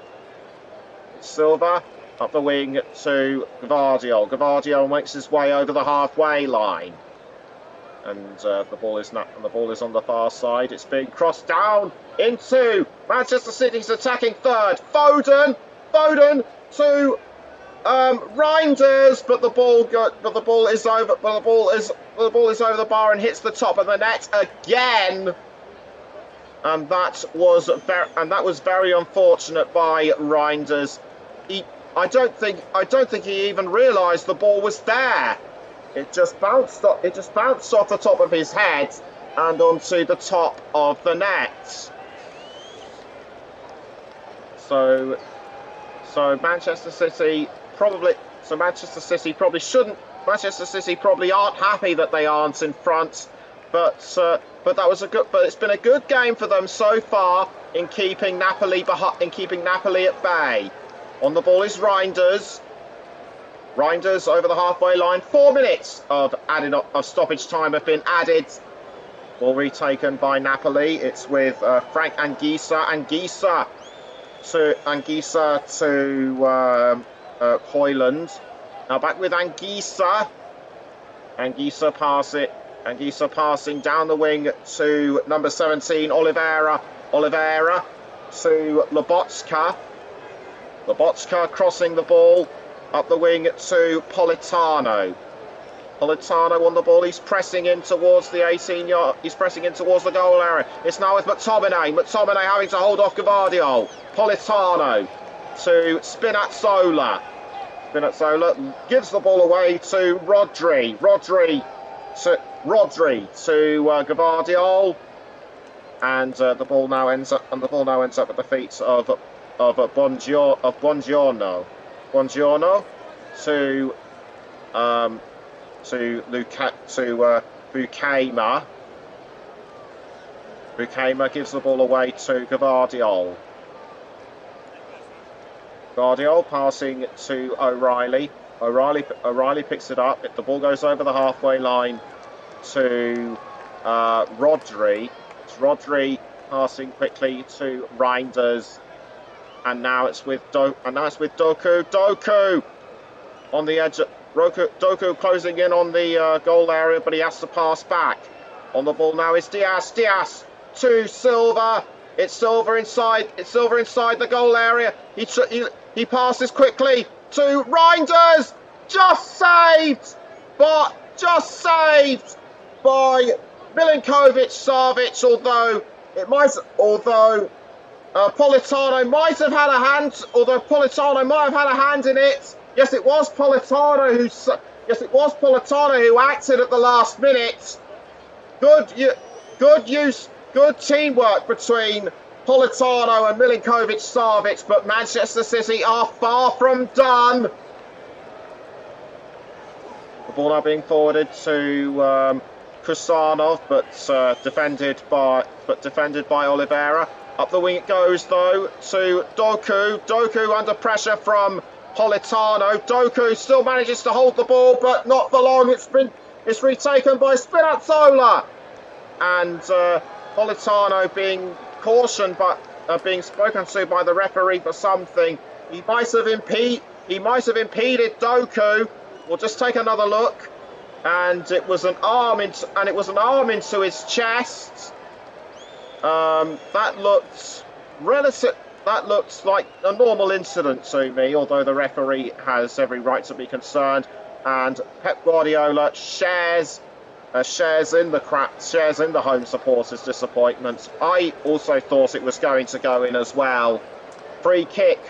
Silva up the wing to Gvardiol. Gvardiol makes his way over the halfway line, and the ball is on the far side. It's being crossed down into Manchester City's attacking third. Foden to Reinders, but the ball is over the bar and hits the top of the net again. And that was very unfortunate by Reinders. I don't think he even realised the ball was there. It just bounced off the top of his head and onto the top of the net. So Manchester City probably aren't happy that they aren't in front, but it's been a good game for them so far in keeping Napoli at bay. On the ball is Reinders. Reinders over the halfway line. 4 minutes of stoppage time have been added. Ball retaken by Napoli. It's with Frank Anguissa. Anguissa to Højlund. Now back with Anguissa. Anguissa passing down the wing to number 17, Oliveira to Lobotka. Lobotka crossing the ball up the wing to Politano. Politano on the ball. He's pressing in towards the 18-yard. He's pressing in towards the goal area. It's now with McTominay. McTominay having to hold off Gavardiol. Politano to Spinazzola. Spinazzola gives the ball away to Rodri. Rodri to Gavardiol. And the ball now ends up at the feet of Buongiorno. Buongiorno to Bukaima. Bukaima gives the ball away to Gavardiol. Gavardiol passing to O'Reilly. O'Reilly picks it up. The ball goes over the halfway line to Rodri. It's Rodri passing quickly to Reinders. And now it's with Doku. Doku on the edge. Doku closing in on the goal area, but he has to pass back. On the ball now is Diaz. Diaz to Silva. It's Silva inside. The goal area. He passes quickly to Reinders. Just saved by Milinkovic-Savic. Although Politano might have had a hand. Although Politano might have had a hand in it. Yes, it was Politano who acted at the last minute. Good teamwork between Politano and Milinkovic-Savic, but Manchester City are far from done. The ball now being forwarded to Kusanov, but defended by Oliveira. Up the wing it goes though to Doku. Doku under pressure from Politano. Doku still manages to hold the ball, but not for long. It's retaken by Spinazzola, and Politano being cautioned, but being spoken to by the referee for something. He might have impeded Doku. We'll just take another look, and it was an arm into his chest. That looks like a normal incident to me, although the referee has every right to be concerned. And Pep Guardiola shares in the home supporters' disappointment. I also thought it was going to go in as well. Free kick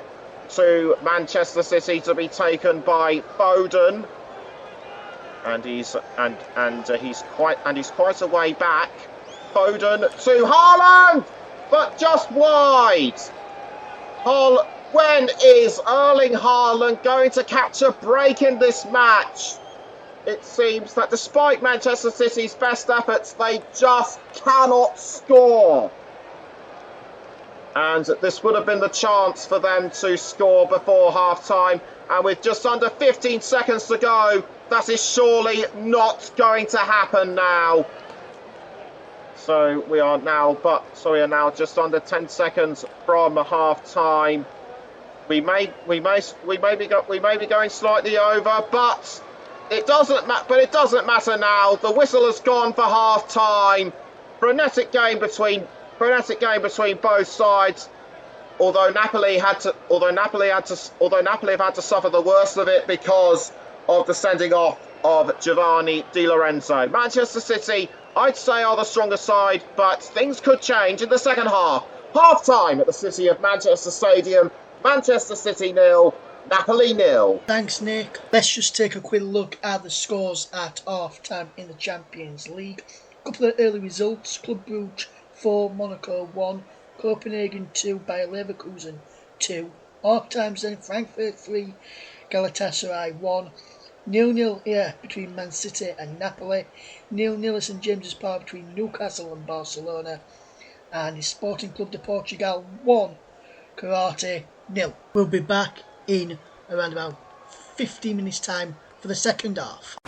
to Manchester City to be taken by Foden, and he's quite a way back. Foden to Haaland, but just wide. When is Erling Haaland going to catch a break in this match? It seems that despite Manchester City's best efforts, they just cannot score. And this would have been the chance for them to score before half-time. And with just under 15 seconds to go, that is surely not going to happen now. So we are now just under 10 seconds from half-time. We may be going slightly over, but it doesn't matter now. The whistle has gone for half-time. Frenetic game between both sides. Although Napoli have had to suffer the worst of it because of the sending off of Giovanni Di Lorenzo. Manchester City, I'd say, are the stronger side, but things could change in the second half. Half-time at the City of Manchester Stadium. Manchester City 0, Napoli 0. Thanks, Nick. Let's just take a quick look at the scores at half-time in the Champions League. A couple of early results. Club Brugge 4, Monaco 1, Copenhagen 2, Bayer Leverkusen 2. Half-times then, Frankfurt 3, Galatasaray 1. 0-0 here between Man City and Napoli. 0-0 at St James's Park between Newcastle and Barcelona. And Sporting Club de Portugal 1, Karate 0. We'll be back in around about 15 minutes time for the second half.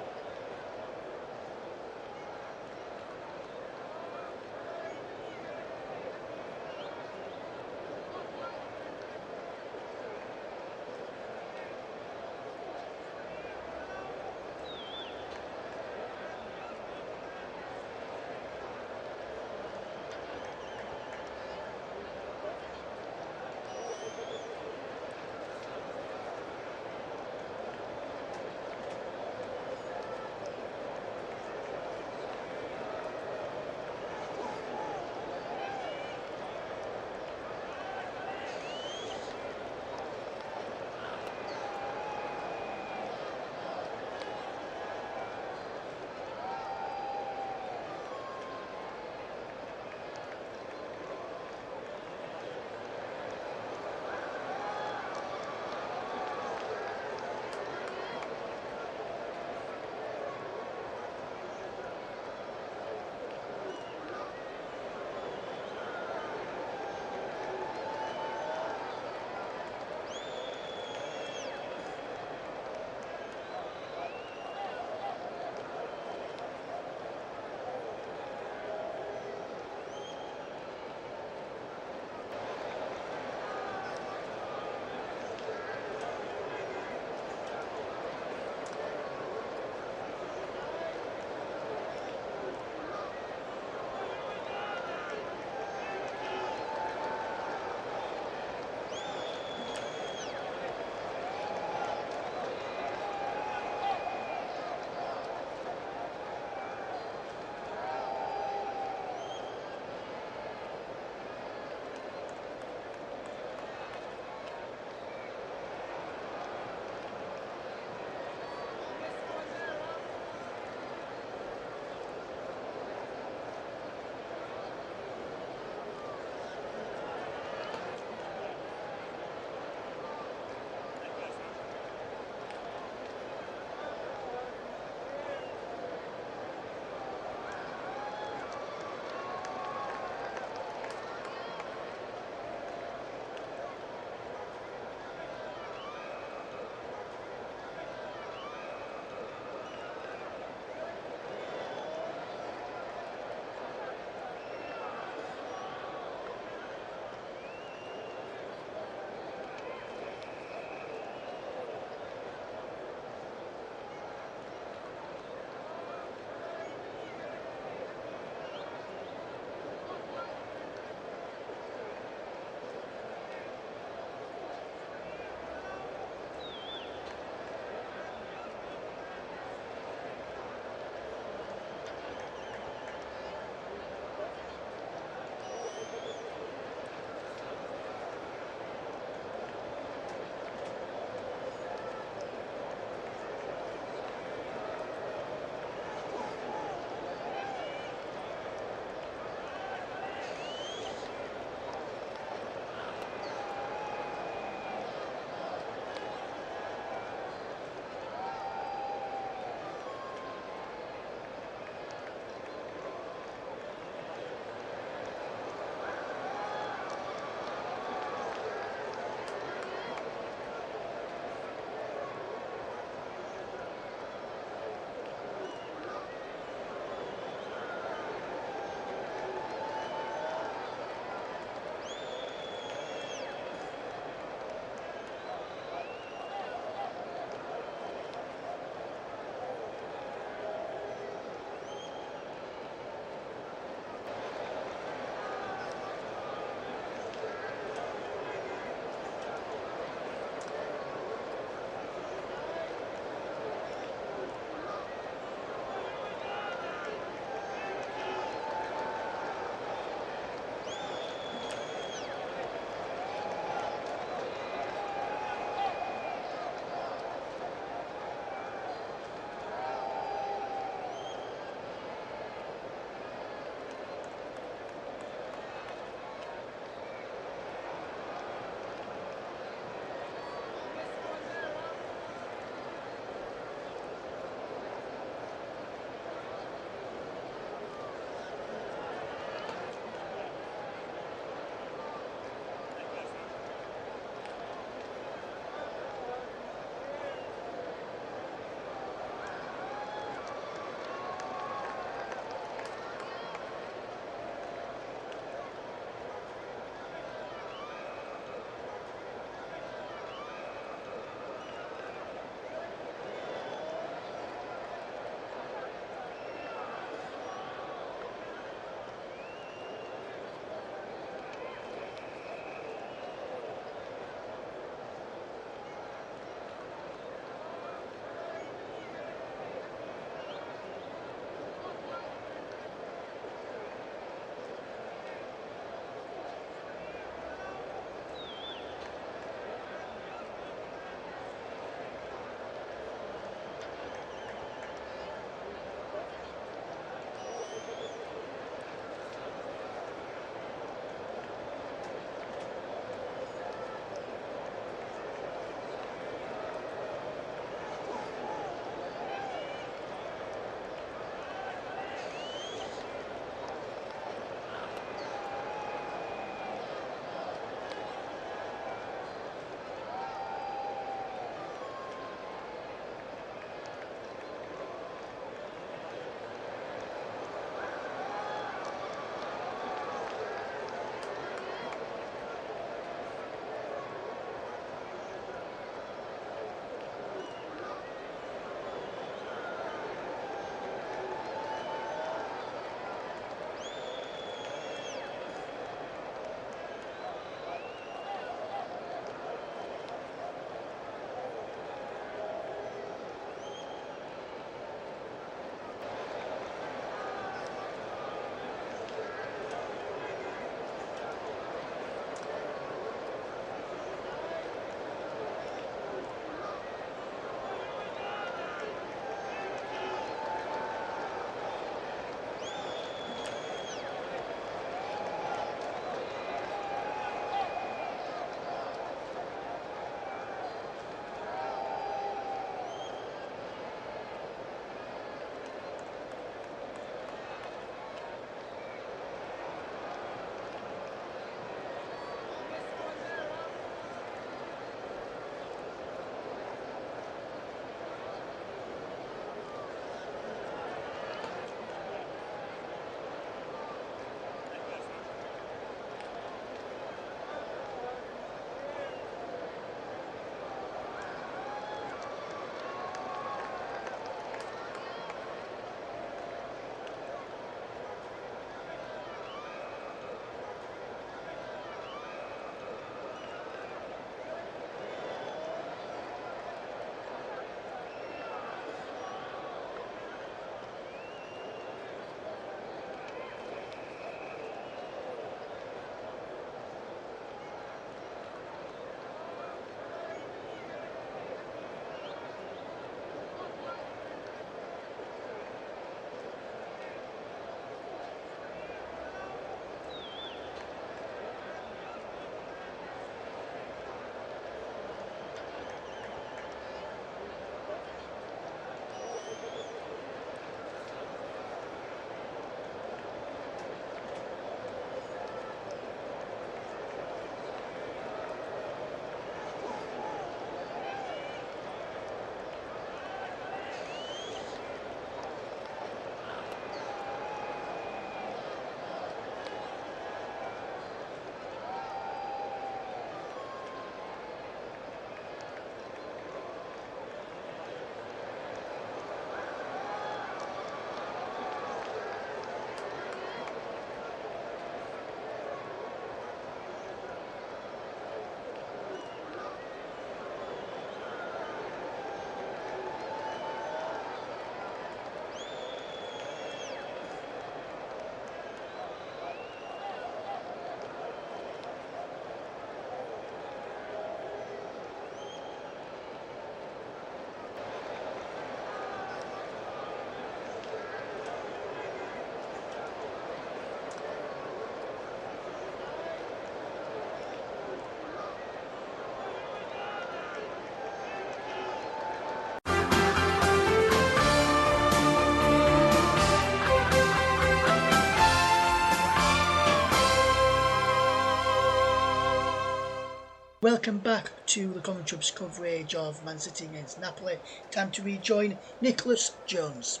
Welcome back to the Commentary's coverage of Man City against Napoli. Time to rejoin Nicholas Jones.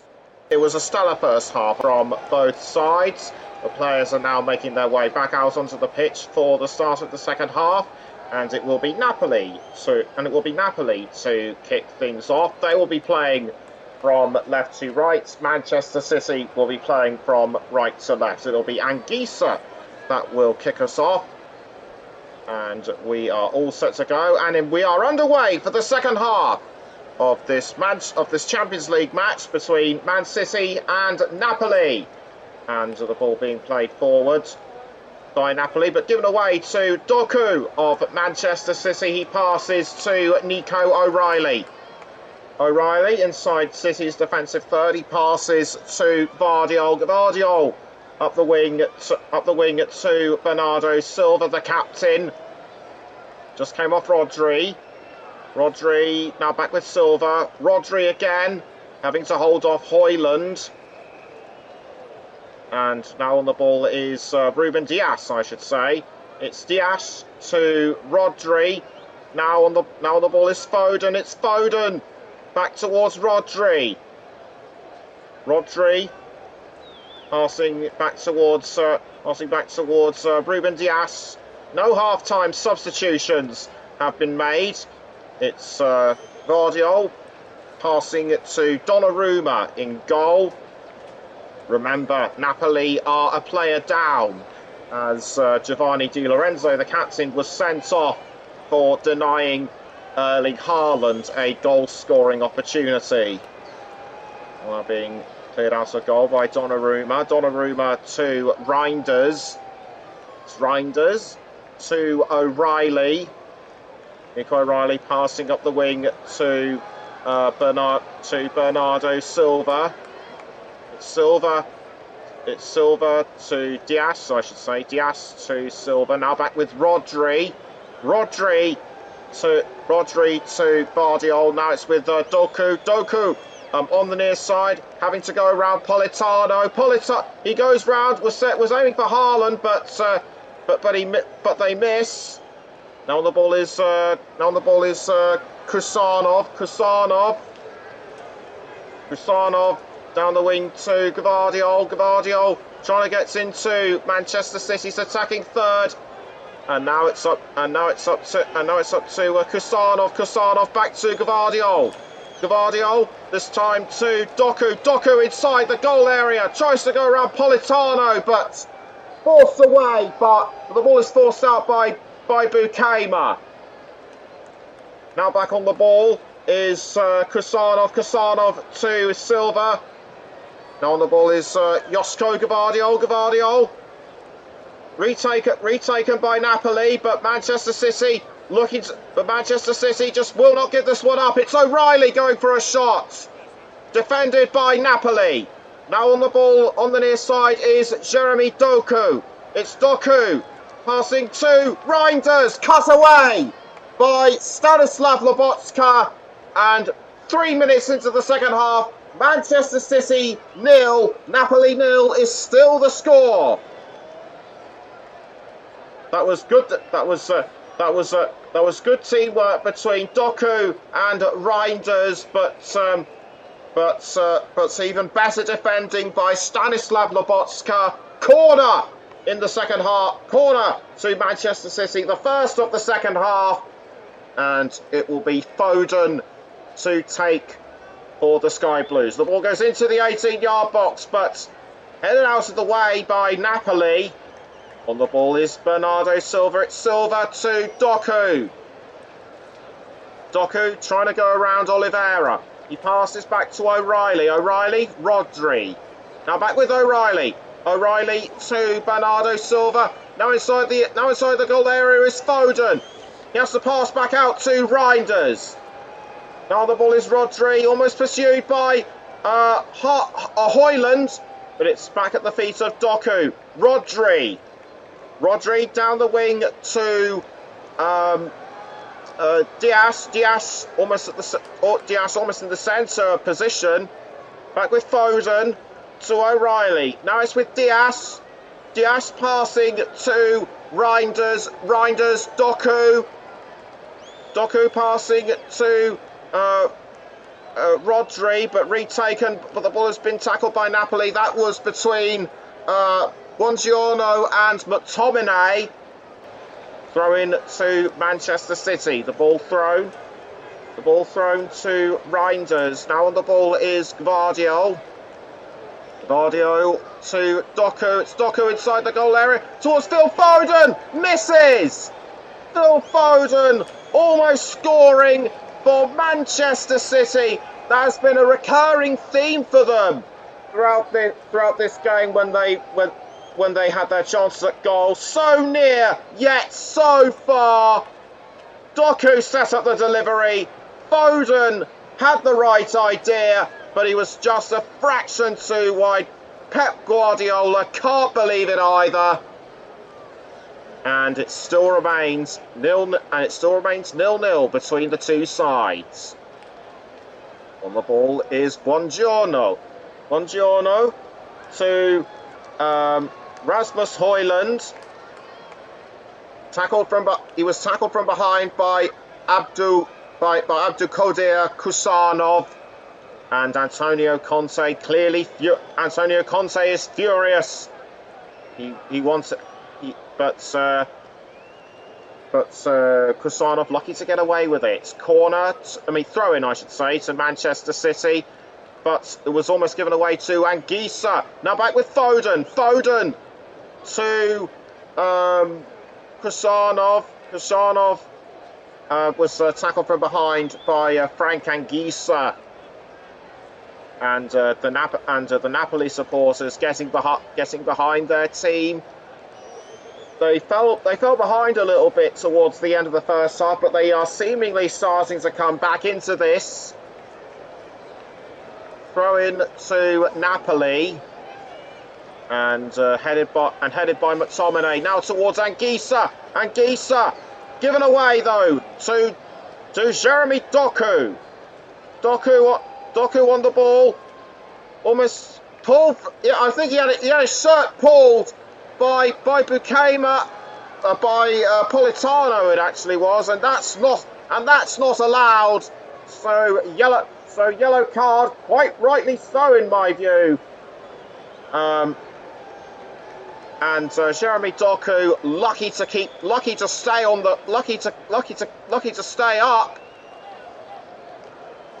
It was a stellar first half from both sides. The players are now making their way back out onto the pitch for the start of the second half, and it will be Napoli to kick things off. They will be playing from left to right. Manchester City will be playing from right to left. It'll be Anguissa that will kick us off. And we are all set to go, and we are underway for the second half of this Champions League match between Man City and Napoli. And the ball being played forward by Napoli, but given away to Doku of Manchester City. He passes to Nico O'Reilly. O'Reilly inside City's defensive third. He passes to Gvardiol. Gvardiol up the wing to Bernardo Silva, the captain. Just came off Rodri. Rodri now back with Silva. Rodri again, having to hold off Højlund. And now on the ball is Ruben Dias, I should say. It's Dias to Rodri. Now on the ball is Foden. It's Foden back towards Rodri. Rodri passing back towards Ruben Dias. No half-time substitutions have been made. It's Gvardiol passing it to Donnarumma in goal. Remember, Napoli are a player down, as Giovanni Di Lorenzo, the captain, was sent off for denying Erling Haaland a goal-scoring opportunity. Well, being cleared out of goal by Donnarumma. Donnarumma to Reinders. It's Reinders to O'Reilly. Nico O'Reilly passing up the wing to Bernardo Silva. It's Silva to Dias, I should say. Dias to Silva. Now back with Rodri. Rodri to Gvardiol. Now it's with Doku. Doku on the near side, having to go around Politano. He goes round. Was aiming for Haaland, but they miss. Now on the ball is Kusanov. Kusanov down the wing to Gvardiol. Gvardiol trying to get into Manchester City's attacking third. And now it's up to Kusanov. Kusanov back to Gvardiol. Gvardiol this time to Doku. Doku inside the goal area, tries to go around Politano, but forced away. But the ball is forced out by Bukema. Now back on the ball is Kusanov. Kusanov to Silva. Now on the ball is Josko Gvardiol. Gvardiol retaken by Napoli, but Manchester City just will not give this one up. It's O'Reilly going for a shot, defended by Napoli. Now on the ball on the near side is Jeremy Doku. It's Doku passing to Reinders, cut away by Stanislav Lobotka, and 3 minutes into the second half, Manchester City 0, Napoli 0 is still the score. That was good. That was good teamwork between Doku and Reinders, but even better defending by Stanislav Lobotka. Corner in the second half. Corner to Manchester City, the first of the second half, and it will be Foden to take for the Sky Blues. The ball goes into the 18-yard box, but headed out of the way by Napoli. On the ball is Bernardo Silva. It's Silva to Doku. Doku trying to go around Oliveira. He passes back to O'Reilly. O'Reilly, Rodri. Now back with O'Reilly. O'Reilly to Bernardo Silva. Now inside the goal area is Foden. He has to pass back out to Reinders. Now the ball is Rodri, almost pursued by Højlund, but it's back at the feet of Doku. Rodri down the wing to Dias. Dias almost in the centre position. Back with Foden to O'Reilly. Now it's with Dias. Dias passing to Reinders. Reinders, Doku. Doku passing to Rodri, but retaken. But the ball has been tackled by Napoli. That was between Buongiorno and McTominay. Throw in to Manchester City. The ball thrown to Reinders. Now on the ball is Gvardiol. Gvardiol to Doku. It's Doku inside the goal area towards Phil Foden. Misses. Phil Foden almost scoring for Manchester City. That has been a recurring theme for them throughout this game when they had their chances at goal. So near, yet so far. Doku set up the delivery. Foden had the right idea, but he was just a fraction too wide. Pep Guardiola can't believe it either. And it still remains 0-0 between the two sides. On the ball is Buongiorno. Buongiorno to Rasmus Højlund. He was tackled from behind by Abdulkadir Kusanov, and Antonio Conte Antonio Conte is furious. He wants it, but Kusanov lucky to get away with it. Throw in, I should say, to Manchester City, but it was almost given away to Anguissa. Now back with Foden. Foden to Kusanov. Kusanov was tackled from behind by Frank Anguissa, and the Napoli supporters getting behind their team. They fell behind a little bit towards the end of the first half, but they are seemingly starting to come back into this. Throw in to Napoli, and headed by McTominay. Now towards Anguissa. Anguissa given away though to Jeremy Doku. Doku on the ball. Almost pulled. Yeah, I think he had his shirt pulled by Bukema, by Politano. It actually was, and that's not allowed. So yellow card, quite rightly so in my view. And Jeremy Doku lucky to stay up.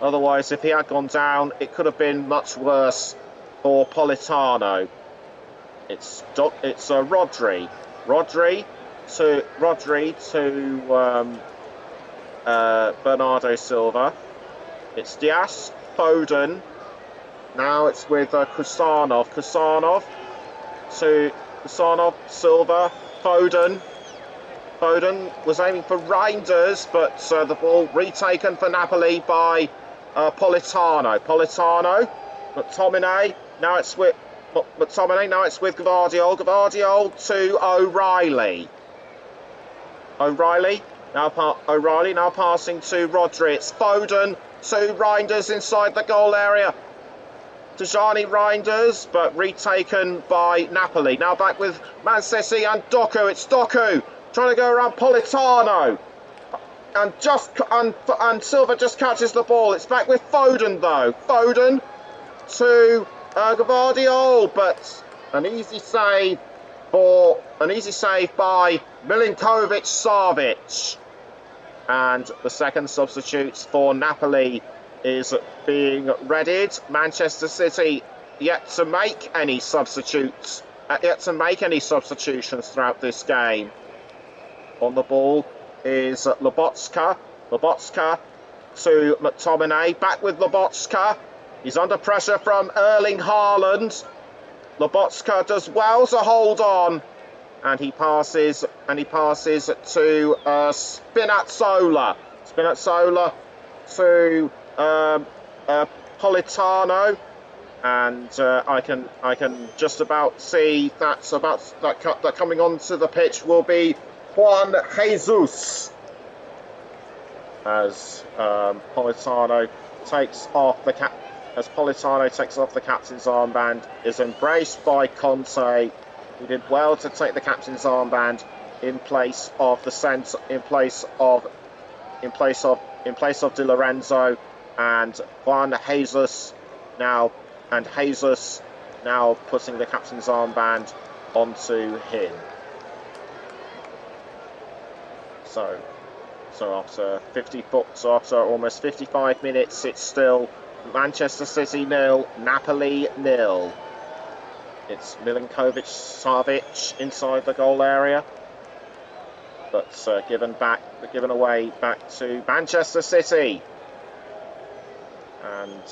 Otherwise, if he had gone down, it could have been much worse for Politano. It's Rodri to Bernardo Silva. It's Diaz, Foden. Now it's with Kusanov. Kusanov to Kusanov, Silva, Foden. Foden was aiming for Reinders, but the ball retaken for Napoli by Politano. Politano, McTominay. Now it's with Gvardiol. Gvardiol to O'Reilly. O'Reilly now passing to Rodri. It's Foden to Reinders inside the goal area. Tijani Reinders, but retaken by Napoli. Now back with Man City and Doku. It's Doku trying to go around Politano, and Silva just catches the ball. It's back with Foden though. Foden to Gvardiol, but an easy save by Milinkovic-Savic. And the second substitute for Napoli is being readied. Manchester City yet to make any substitutions throughout this game. On the ball is Lobotka. Lobotka to McTominay. Back with Lobotka. He's under pressure from Erling Haaland. Lobotka does well to hold on, and he passes to Spinazzola. Spinazzola to Politano, and I can just about see that coming onto the pitch will be Juan Jesus, as Politano takes off the captain's armband, is embraced by Conte. He did well to take the captain's armband in place of in place of Di Lorenzo, and Juan Jesus now putting the captain's armband onto him. So after almost 55 minutes, it's still Manchester City 0, Napoli 0. It's Milinkovic-Savic inside the goal area, but given away back to Manchester City, and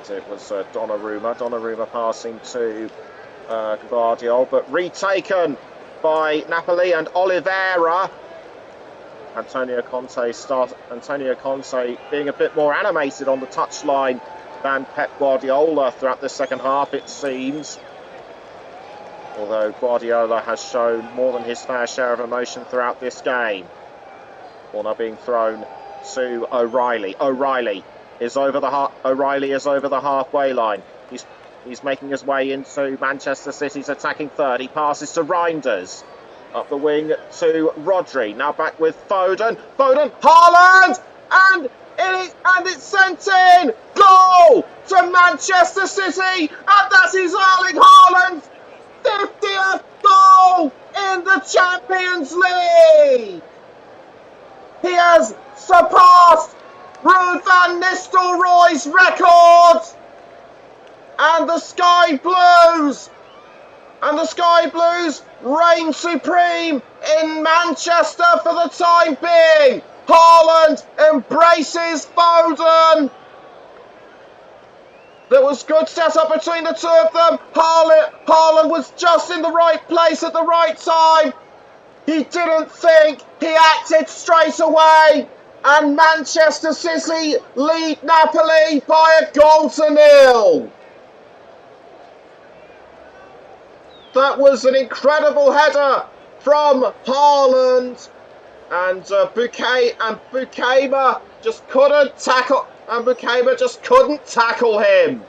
it was Donnarumma passing to Guardiola, but retaken by Napoli and Oliveira. Antonio Conte being a bit more animated on the touchline than Pep Guardiola throughout the second half, it seems. Although Guardiola has shown more than his fair share of emotion throughout this game. Ball now being thrown to O'Reilly. O'Reilly is over the halfway line. He's making his way into Manchester City's attacking third. He passes to Reinders. Up the wing to Rodri. Now back with Foden. Haaland! And it's sent in! Goal to Manchester City! And that is Erling Haaland's 50th goal in the Champions League! He has surpassed Ruud van Nistelrooy's record! And the Sky Blues reign supreme in Manchester for the time being. Haaland embraces Foden. There was good setup between the two of them. Haaland was just in the right place at the right time. He didn't think, he acted straight away. And Manchester City lead Napoli by 1-0. That was an incredible header from Haaland, and Bukaima just couldn't tackle him.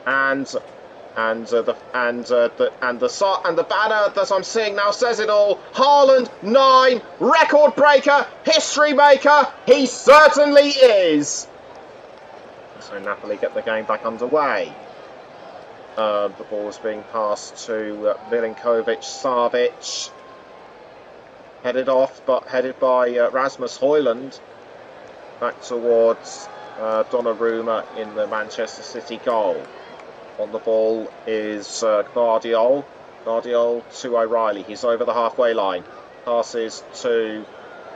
And the banner that I'm seeing now says it all. Haaland 9, record breaker, history maker. He certainly is. So Napoli get the game back underway. The ball is being passed to Milinkovic-Savic. Headed by Rasmus Højlund. Back towards Donnarumma in the Manchester City goal. On the ball is Guardiola. Guardiola to O'Reilly. He's over the halfway line. Passes to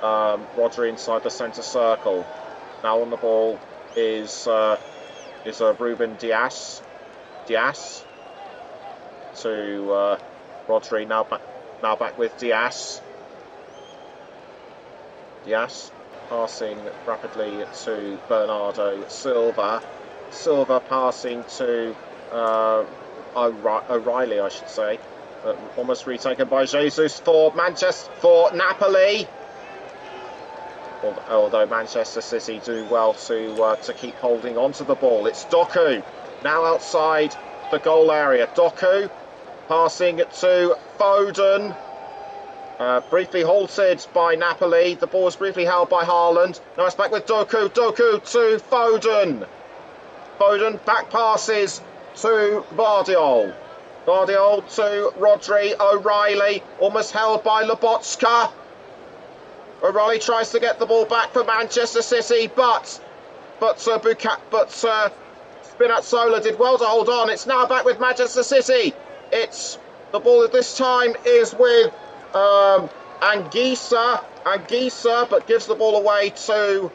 Rodri inside the centre circle. Now on the ball is Ruben Dias to Rodri. Now back with Dias. Dias passing rapidly to Bernardo Silva. Silva passing to O'Reilly, I should say. Almost retaken by Jesus for Napoli. Although Manchester City do well to keep holding on to the ball. It's Doku now outside the goal area. Doku passing to Foden. Briefly halted by Napoli. The ball is briefly held by Haaland. Now it's back with Doku. Doku to Foden. Foden back passes to Guardiola. Guardiola to Rodri. O'Reilly almost held by Lobotka. O'Reilly tries to get the ball back for Manchester City, but Spinazzola did well to hold on. It's now back with Manchester City. It's the ball at this time is with Anguissa, but gives the ball away to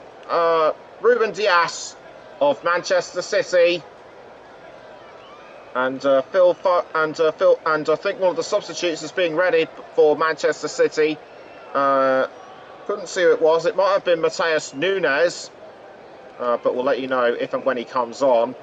Ruben Dias of Manchester City. And I think one of the substitutes is being readied for Manchester City. Couldn't see who it was. It might have been Mateus Nunes, but we'll let you know if and when he comes on.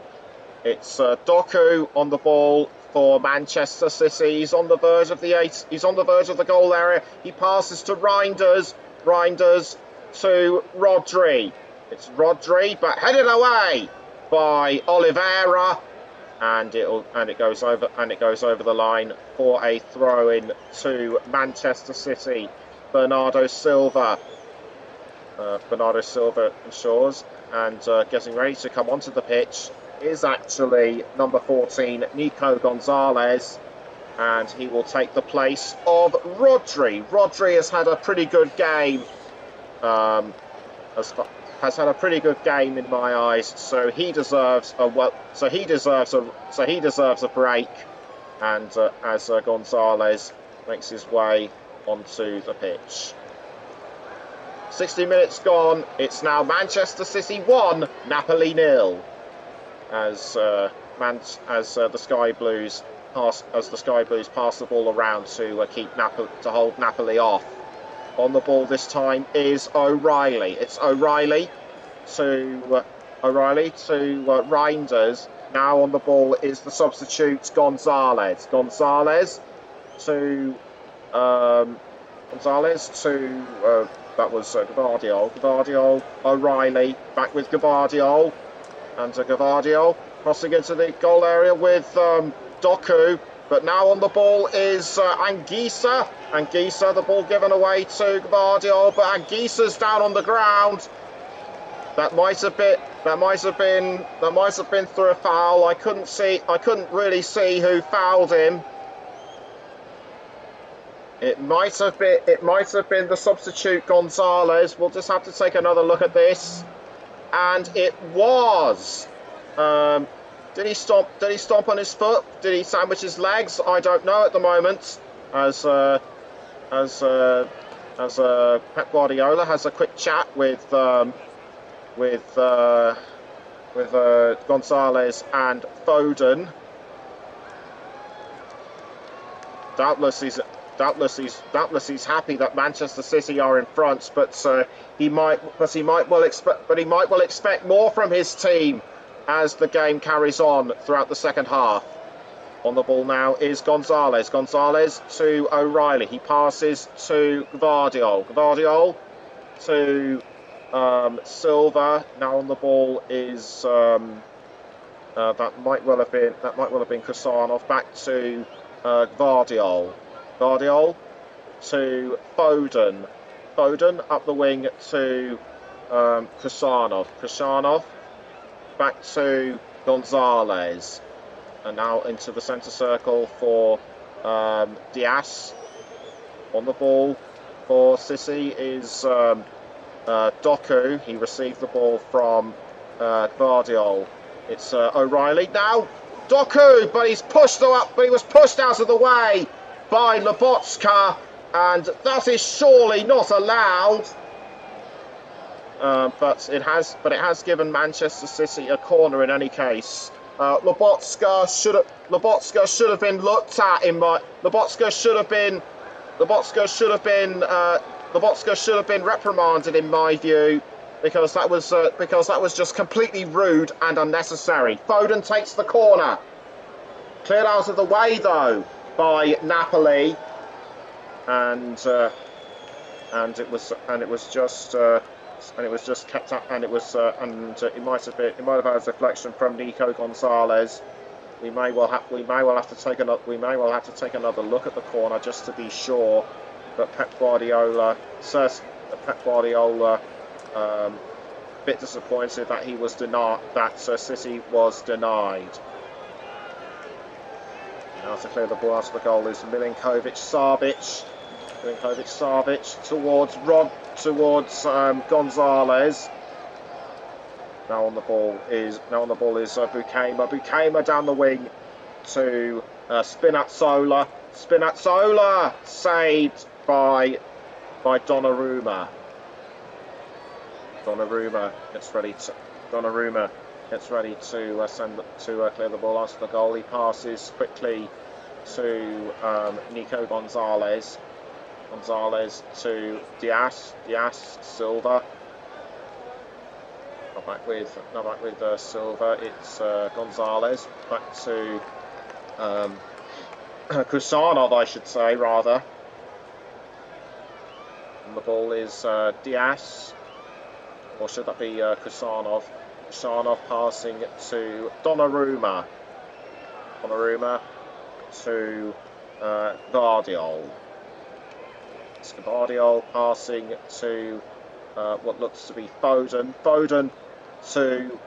It's Doku on the ball for Manchester City. He's on the verge of He's on the verge of the goal area. He passes to Reinders. Reinders to Rodri. It's Rodri, but headed away by Oliveira, and it goes over the line for a throw in to Manchester City. Bernardo Silva. Bernardo Silva ensures, and getting ready to come onto the pitch is actually number 14, Nico Gonzalez, and he will take the place of Rodri. Rodri has had a pretty good game, has had a pretty good game in my eyes, so he deserves a break. And as Gonzalez makes his way onto the pitch. 60 minutes gone. It's now Manchester City 1, Napoli 0. As the Sky Blues pass the ball around to hold Napoli off. On the ball this time is O'Reilly. It's O'Reilly to Reinders. Now on the ball is the substitute Gonzalez. Gonzalez to that was Gavardiol. Gavardiol, O'Reilly, back with Gavardiol. And Gavardiol crossing into the goal area with Doku. But now on the ball is Anguissa. Anguissa, the ball given away to Gavardiol, but Anguissa's down on the ground. That might have been through a foul. I couldn't really see who fouled him. It might have been the substitute Gonzalez. We'll just have to take another look at this. And it was. Did he stomp on his foot? Did he sandwich his legs? I don't know at the moment. As Pep Guardiola has a quick chat with Gonzalez and Foden. Doubtless he's happy that Manchester City are in front, but he might well expect more from his team as the game carries on throughout the second half. On the ball now is Gonzalez. Gonzalez to O'Reilly. He passes to Gavardiol. Gavardiol to Silva. Now on the ball is that might well have been Kusanov. Back to Gavardiol. Gavardiol to Foden. Foden up the wing to Kusanov. Kusanov back to Gonzalez. And now into the centre circle for Diaz. On the ball for City is Doku. He received the ball from Gvardiol. It's O'Reilly now. Doku, but he was pushed out of the way by Lobotka, and that is surely not allowed. But it has given Manchester City a corner in any case. Lobotka should have been looked at in my. Lobotka should have been reprimanded in my view, because that was just completely rude and unnecessary. Foden takes the corner, cleared out of the way though by Napoli, and it was just kept up, and it might have had a deflection from Nico Gonzalez. We may well have to take another look at the corner just to be sure. But Pep Guardiola, a bit disappointed that he was denied, that City was denied. Now to clear the ball out of the goal is Milinkovic Savic. Towards Gonzalez. Now on the ball is Bukema. Bukema down the wing to Spinazzola. Spinazzola saved by Donnarumma. Donnarumma gets ready to clear the ball out of the goal. He passes quickly to Nico Gonzalez. Gonzalez to Diaz. Silva. Not back with Silva. It's Gonzalez. Back to Kusanov, I should say, rather. And the ball is Diaz. Or should that be Kusanov? Kusanov passing to Donnarumma. Donnarumma to Gvardiol. It's Gvardiol passing to what looks to be Foden. Foden to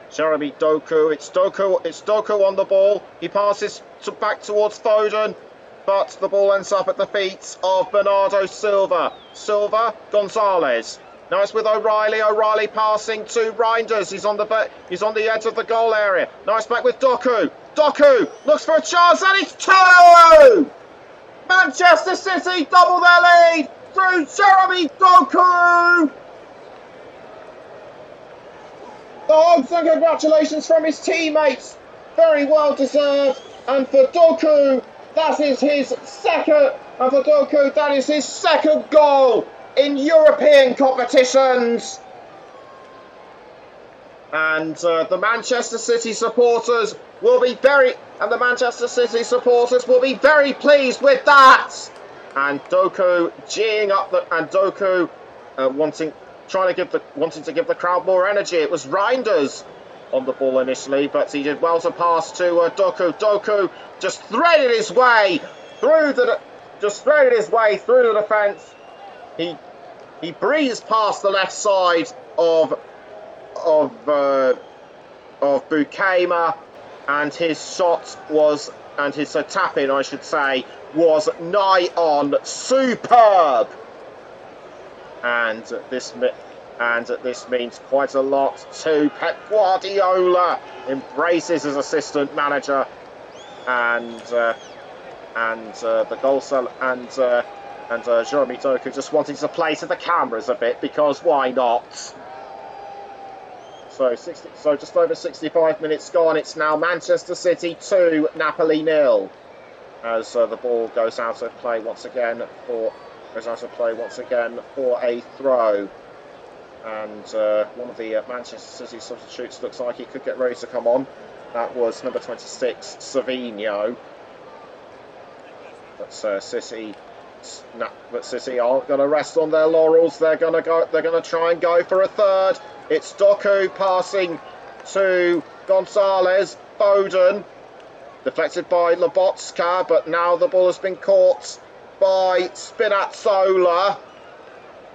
Jeremy Doku. It's Doku on the ball. He passes back towards Foden, but the ball ends up at the feet of Bernardo Silva. Gonzalez. Now it's with O'Reilly. O'Reilly passing to Reinders. He's on the edge of the goal area. Now it's back with Doku. Doku looks for a chance, and it's 2! Manchester City double their lead through Jeremy Doku. The hugs and congratulations from his teammates. Very well deserved. And for Doku, that is his second goal in European competitions. And the Manchester City supporters will be very pleased with that. And Doku geeing up Doku wanting to give the crowd more energy. It was Reinders on the ball initially, but he did well to pass to Doku. Doku just threaded his way through the defence. He breezed past the left side of Bukaima, and his tap-in, I should say, was nigh on superb. And this means quite a lot to Pep Guardiola. Embraces his assistant manager, and the goal cell and Jeremy Doku just wanting to play to the cameras a bit, because why not? So just over 65 minutes gone. It's now Manchester City 2, Napoli 0. As the ball goes out of play once again for a throw. And one of the Manchester City substitutes looks like he could get ready to come on. That was number 26, Savinho. But City aren't going to rest on their laurels. They're going to try and go for a third. It's Doku passing to Gonzalez. Foden, deflected by Lobotska, but now the ball has been caught by Spinazzola.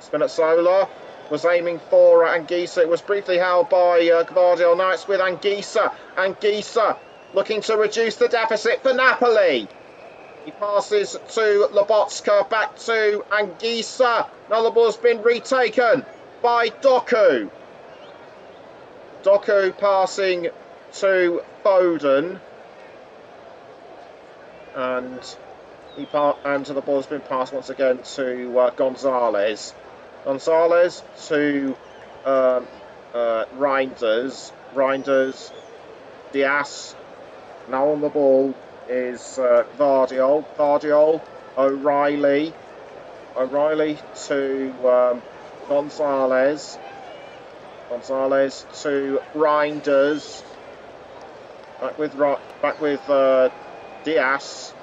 Spinazzola was aiming for Anguissa. It was briefly held by Gvardiol. Now it's with Anguissa. Anguissa looking to reduce the deficit for Napoli. He passes to Lobotska, back to Anguissa. Now the ball has been retaken by Doku. Doku passing to Foden. And the ball has been passed once again to Gonzalez. Gonzalez to Reinders. Reinders, Diaz. Now on the ball is Gvardiol. Gvardiol, O'Reilly. O'Reilly to Gonzalez. Gonzalez to Reinders. Back with Diaz.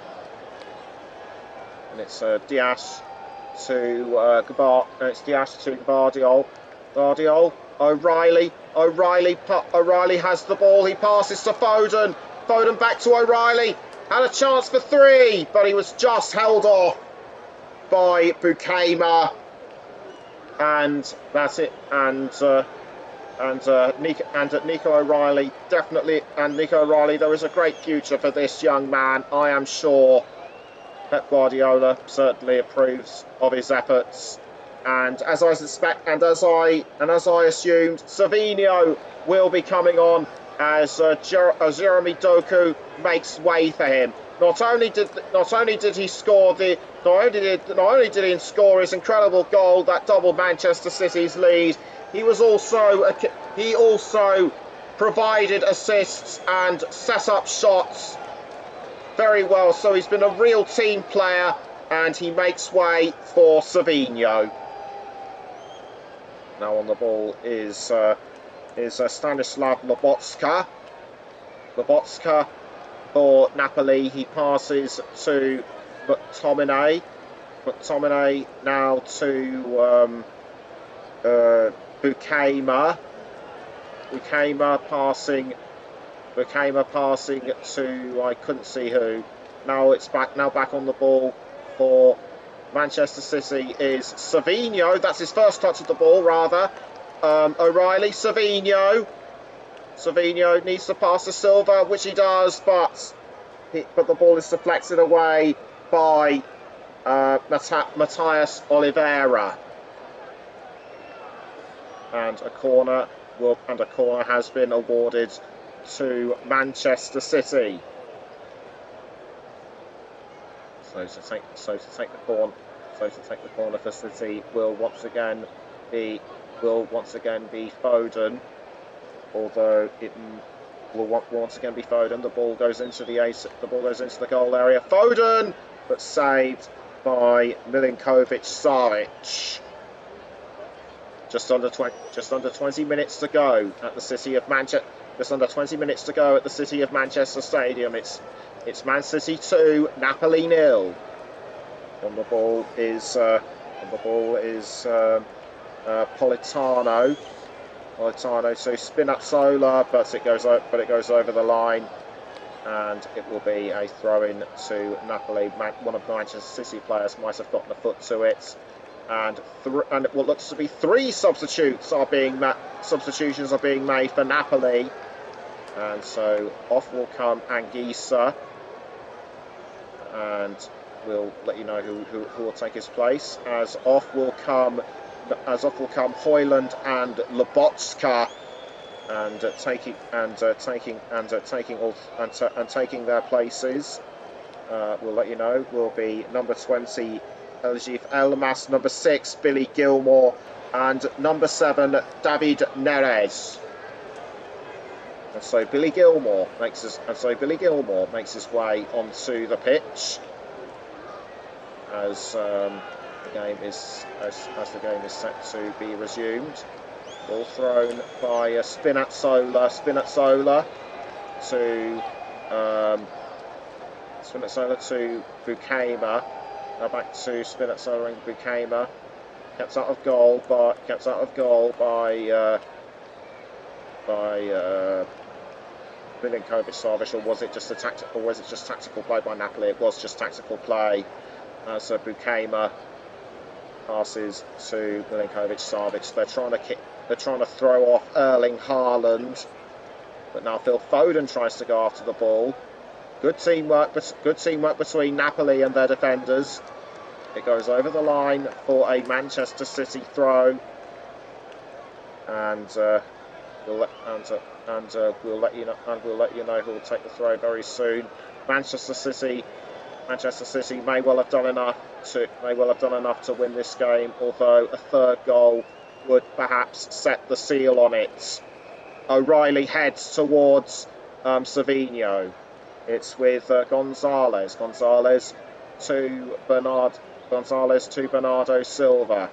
And it's Diaz to Gvardiol. Gvardiol, O'Reilly. O'Reilly has the ball. He passes to Foden. Foden back to O'Reilly. Had a chance for 3, but he was just held off by Bukaima. And that's it. And Nico O'Reilly, definitely. And Nico O'Reilly, there is a great future for this young man, I am sure. Pep Guardiola certainly approves of his efforts, and as I suspect, and as I assumed, Savinho will be coming on as Jeremy Doku makes way for him. Not only did he score his incredible goal that doubled Manchester City's lead, he also provided assists and set up shots very well. So he's been a real team player, and he makes way for Savinho. Now on the ball is Stanislav Lobotska. Lobotska for Napoli. He passes to McTominay. McTominay now to Bukaima. Bukaima passing to I couldn't see who. Now back on the ball for Manchester City is Savinho. That's his first touch of the ball, rather. O'Reilly, Savinho needs to pass to Silva, which he does, but the ball is deflected away by Matthias Oliveira, and a corner has been awarded to Manchester City. So to take the corner for City will once again be Foden. Although it will once again be Foden. The ball goes into the goal area. Foden, but saved by Milinkovic-Savic. Just under 20 minutes to go at the City of Manchester. Just under 20 minutes to go at the City of Manchester Stadium. It's Man City 2, Napoli 0. On the ball is Politano. So Spinazzola, but it goes over the line, and it will be a throw-in to Napoli. One of the Manchester City players might have gotten a foot to it, and what looks to be 3 substitutions are being made for Napoli, and so off will come Anguissa, and we'll let you know who will take his place. As off will come Højlund and Lobotka, and taking their places. We'll let you know will be number 20 Eljif Elmas, number 6 Billy Gilmore, and number 7 David Neres. And so Billy Gilmore makes his way onto the pitch as the game is set to be resumed. Ball thrown by Spinazzola to Bukaima. Now back to Spinazzola and Bukaima. Kept out of goal by Milinkovic-Savic, or was it just tactical play by Napoli? It was just tactical play. So Bukaima passes to Milinkovic-Savic. They're trying to throw off Erling Haaland, but now Phil Foden tries to go after the ball. Good teamwork between Napoli and their defenders. It goes over the line for a Manchester City throw, and we'll let you know who will take the throw very soon. Manchester City may well have done enough to win this game, although a third goal would perhaps set the seal on it. O'Reilly heads towards Savinho. It's with Gonzalez to Bernardo Silva.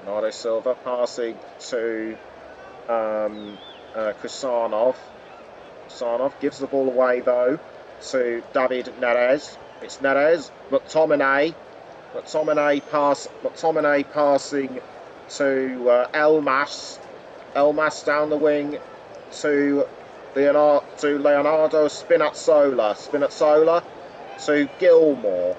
Bernardo Silva passing to Kusanov. Kusanov gives the ball away though to David Neres. It's Neres, McTominay passing to Elmas. Elmas down the wing to Leonardo Spinazzola. Spinazzola to Gilmore.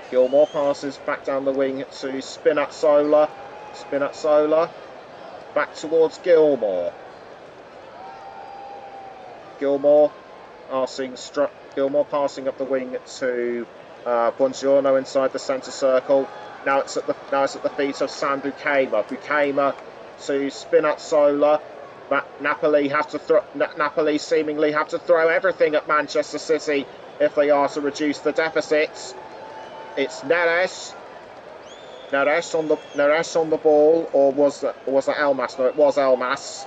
Gilmore passes back down the wing to Spinazzola. Spinazzola back towards Gilmore. Gilmore passing up the wing to Buongiorno inside the centre circle. Now it's at the feet of Sam Bukaima. Bukaima to Spinazzola. Napoli seemingly have to throw everything at Manchester City if they are to reduce the deficits. It's Neres on the ball, or was that Elmas? No, it was Elmas.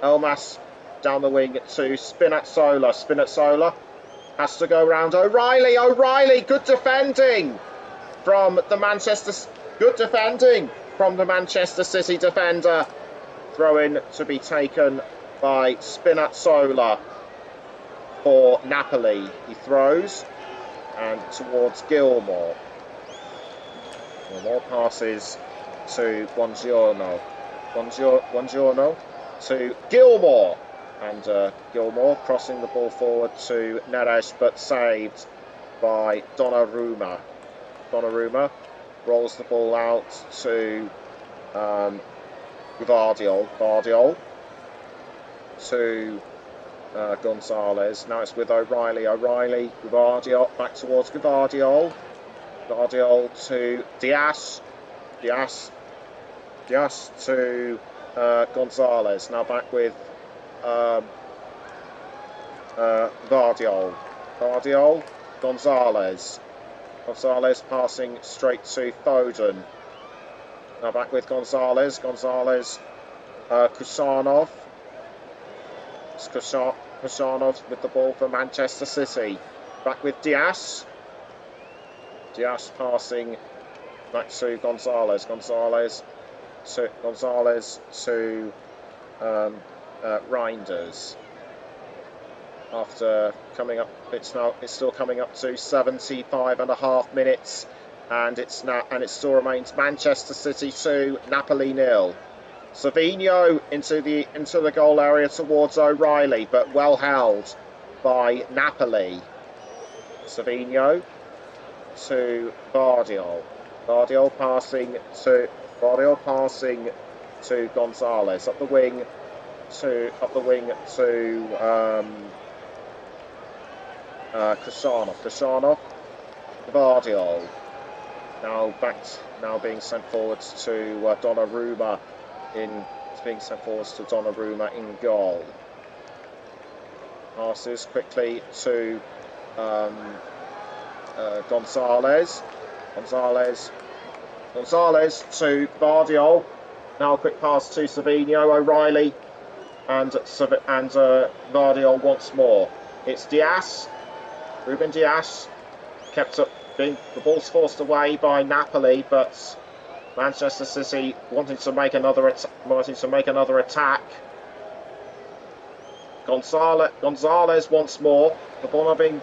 Elmas down the wing to Spinazzola. Spinazzola has to go round O'Reilly. O'Reilly, good defending from the Manchester City defender. Throw in to be taken by Spinazzola for Napoli. He throws and towards Gilmore. Gilmore passes to Buongiorno. Buongiorno to Gilmore. And Gilmore crossing the ball forward to Neres, but saved by Donnarumma. Donnarumma rolls the ball out to Gvardiol. Gvardiol to Gonzalez. Now it's with O'Reilly. O'Reilly, Gvardiol, back towards Gvardiol. Gvardiol to Diaz. Diaz to Gonzalez. Now back with Gvardiol. Gvardiol, Gonzalez. Gonzalez passing straight to Foden. Now back with Gonzalez. Gonzalez, Kusanov. Kusanov with the ball for Manchester City. Back with Diaz. Diaz passing back to Gonzalez. Gonzalez to Reinders. After coming up, it's still coming up to 75.5 minutes, and it still remains Manchester City 2, Napoli 0. Savinho into the goal area towards O'Reilly, but well held by Napoli. Savinho to Gvardiol. Gvardiol passing to Gonzalez up the wing to Kusanov. Gvardiol now being sent forwards to Donnarumma in goal. Passes quickly to Gonzalez to Gvardiol. Now a quick pass to Savinho, O'Reilly, and Gvardiol once more. It's Diaz, Ruben Diaz, kept up. The ball's forced away by Napoli, but Manchester City wanting to make another attack. Gonzalez once more. The ball now being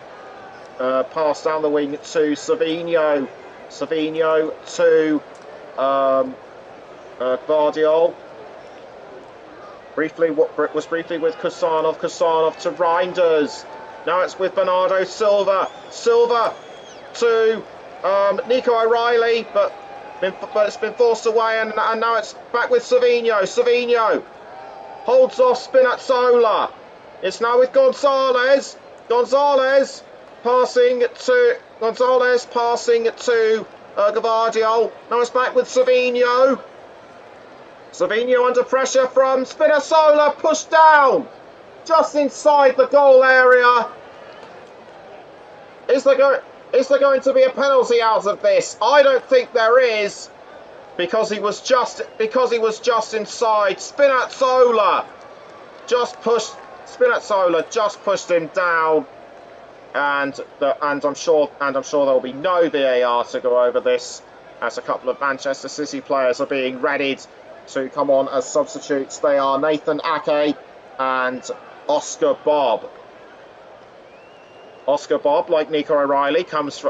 passed down the wing to Savinho. Savinho to Gvardiol. Briefly with Kusanov. Kusanov to Reinders. Now it's with Bernardo Silva. Silva to Nico O'Reilly, but it's been forced away, and now it's back with Savinho. Savinho holds off Spinazzola. It's now with Gonzalez. Gonzalez passing to Gvardiol. Now it's back with Savinho. Savinho under pressure from Spinazzola, pushed down just inside the goal area. Is there going to be a penalty out of this? I don't think there is, because he was just inside. Spinazzola just pushed him down, and I'm sure there will be no VAR to go over this, as a couple of Manchester City players are being readied to come on as substitutes. They are Nathan Ake and Oscar Bob. Oscar Bob, like Nico O'Reilly, has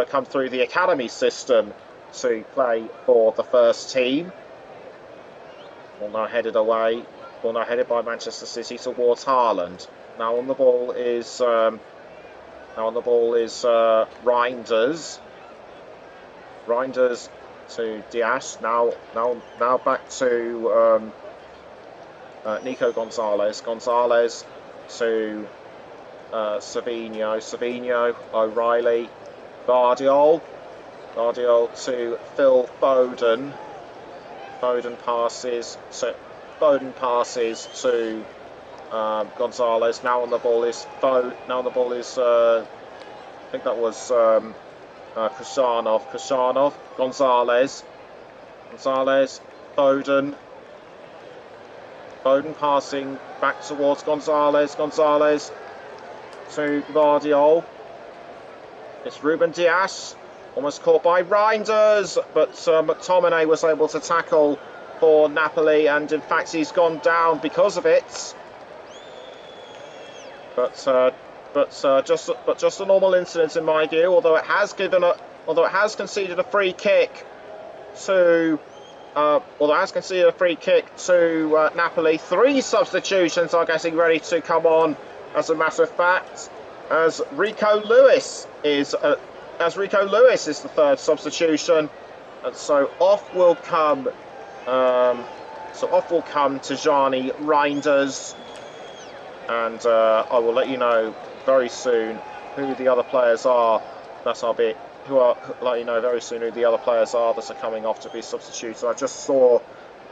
come through the academy system to play for the first team. Ball now headed by Manchester City towards Haaland. Now on the ball is Reinders. Reinders to Diaz. Now back to Nico Gonzalez. Gonzalez to Savinho. Savinho, O'Reilly, Gvardiol to Phil Foden. Foden passes to Gonzalez. Now on the ball is I think that was Kusanov, Gonzalez, Foden passing back towards Gonzalez to Gvardiol. It's Ruben Diaz, almost caught by Reinders, but McTominay was able to tackle for Napoli, and in fact he's gone down because of it. But just a normal incident in my view. Although it has conceded a free kick to Napoli. 3 substitutions are getting ready to come on, as a matter of fact. as Rico Lewis is the third substitution, and so off will come Tijani Reinders, and I will let you know very soon who the other players are. Let you know very soon who the other players are that are coming off to be substituted. I just saw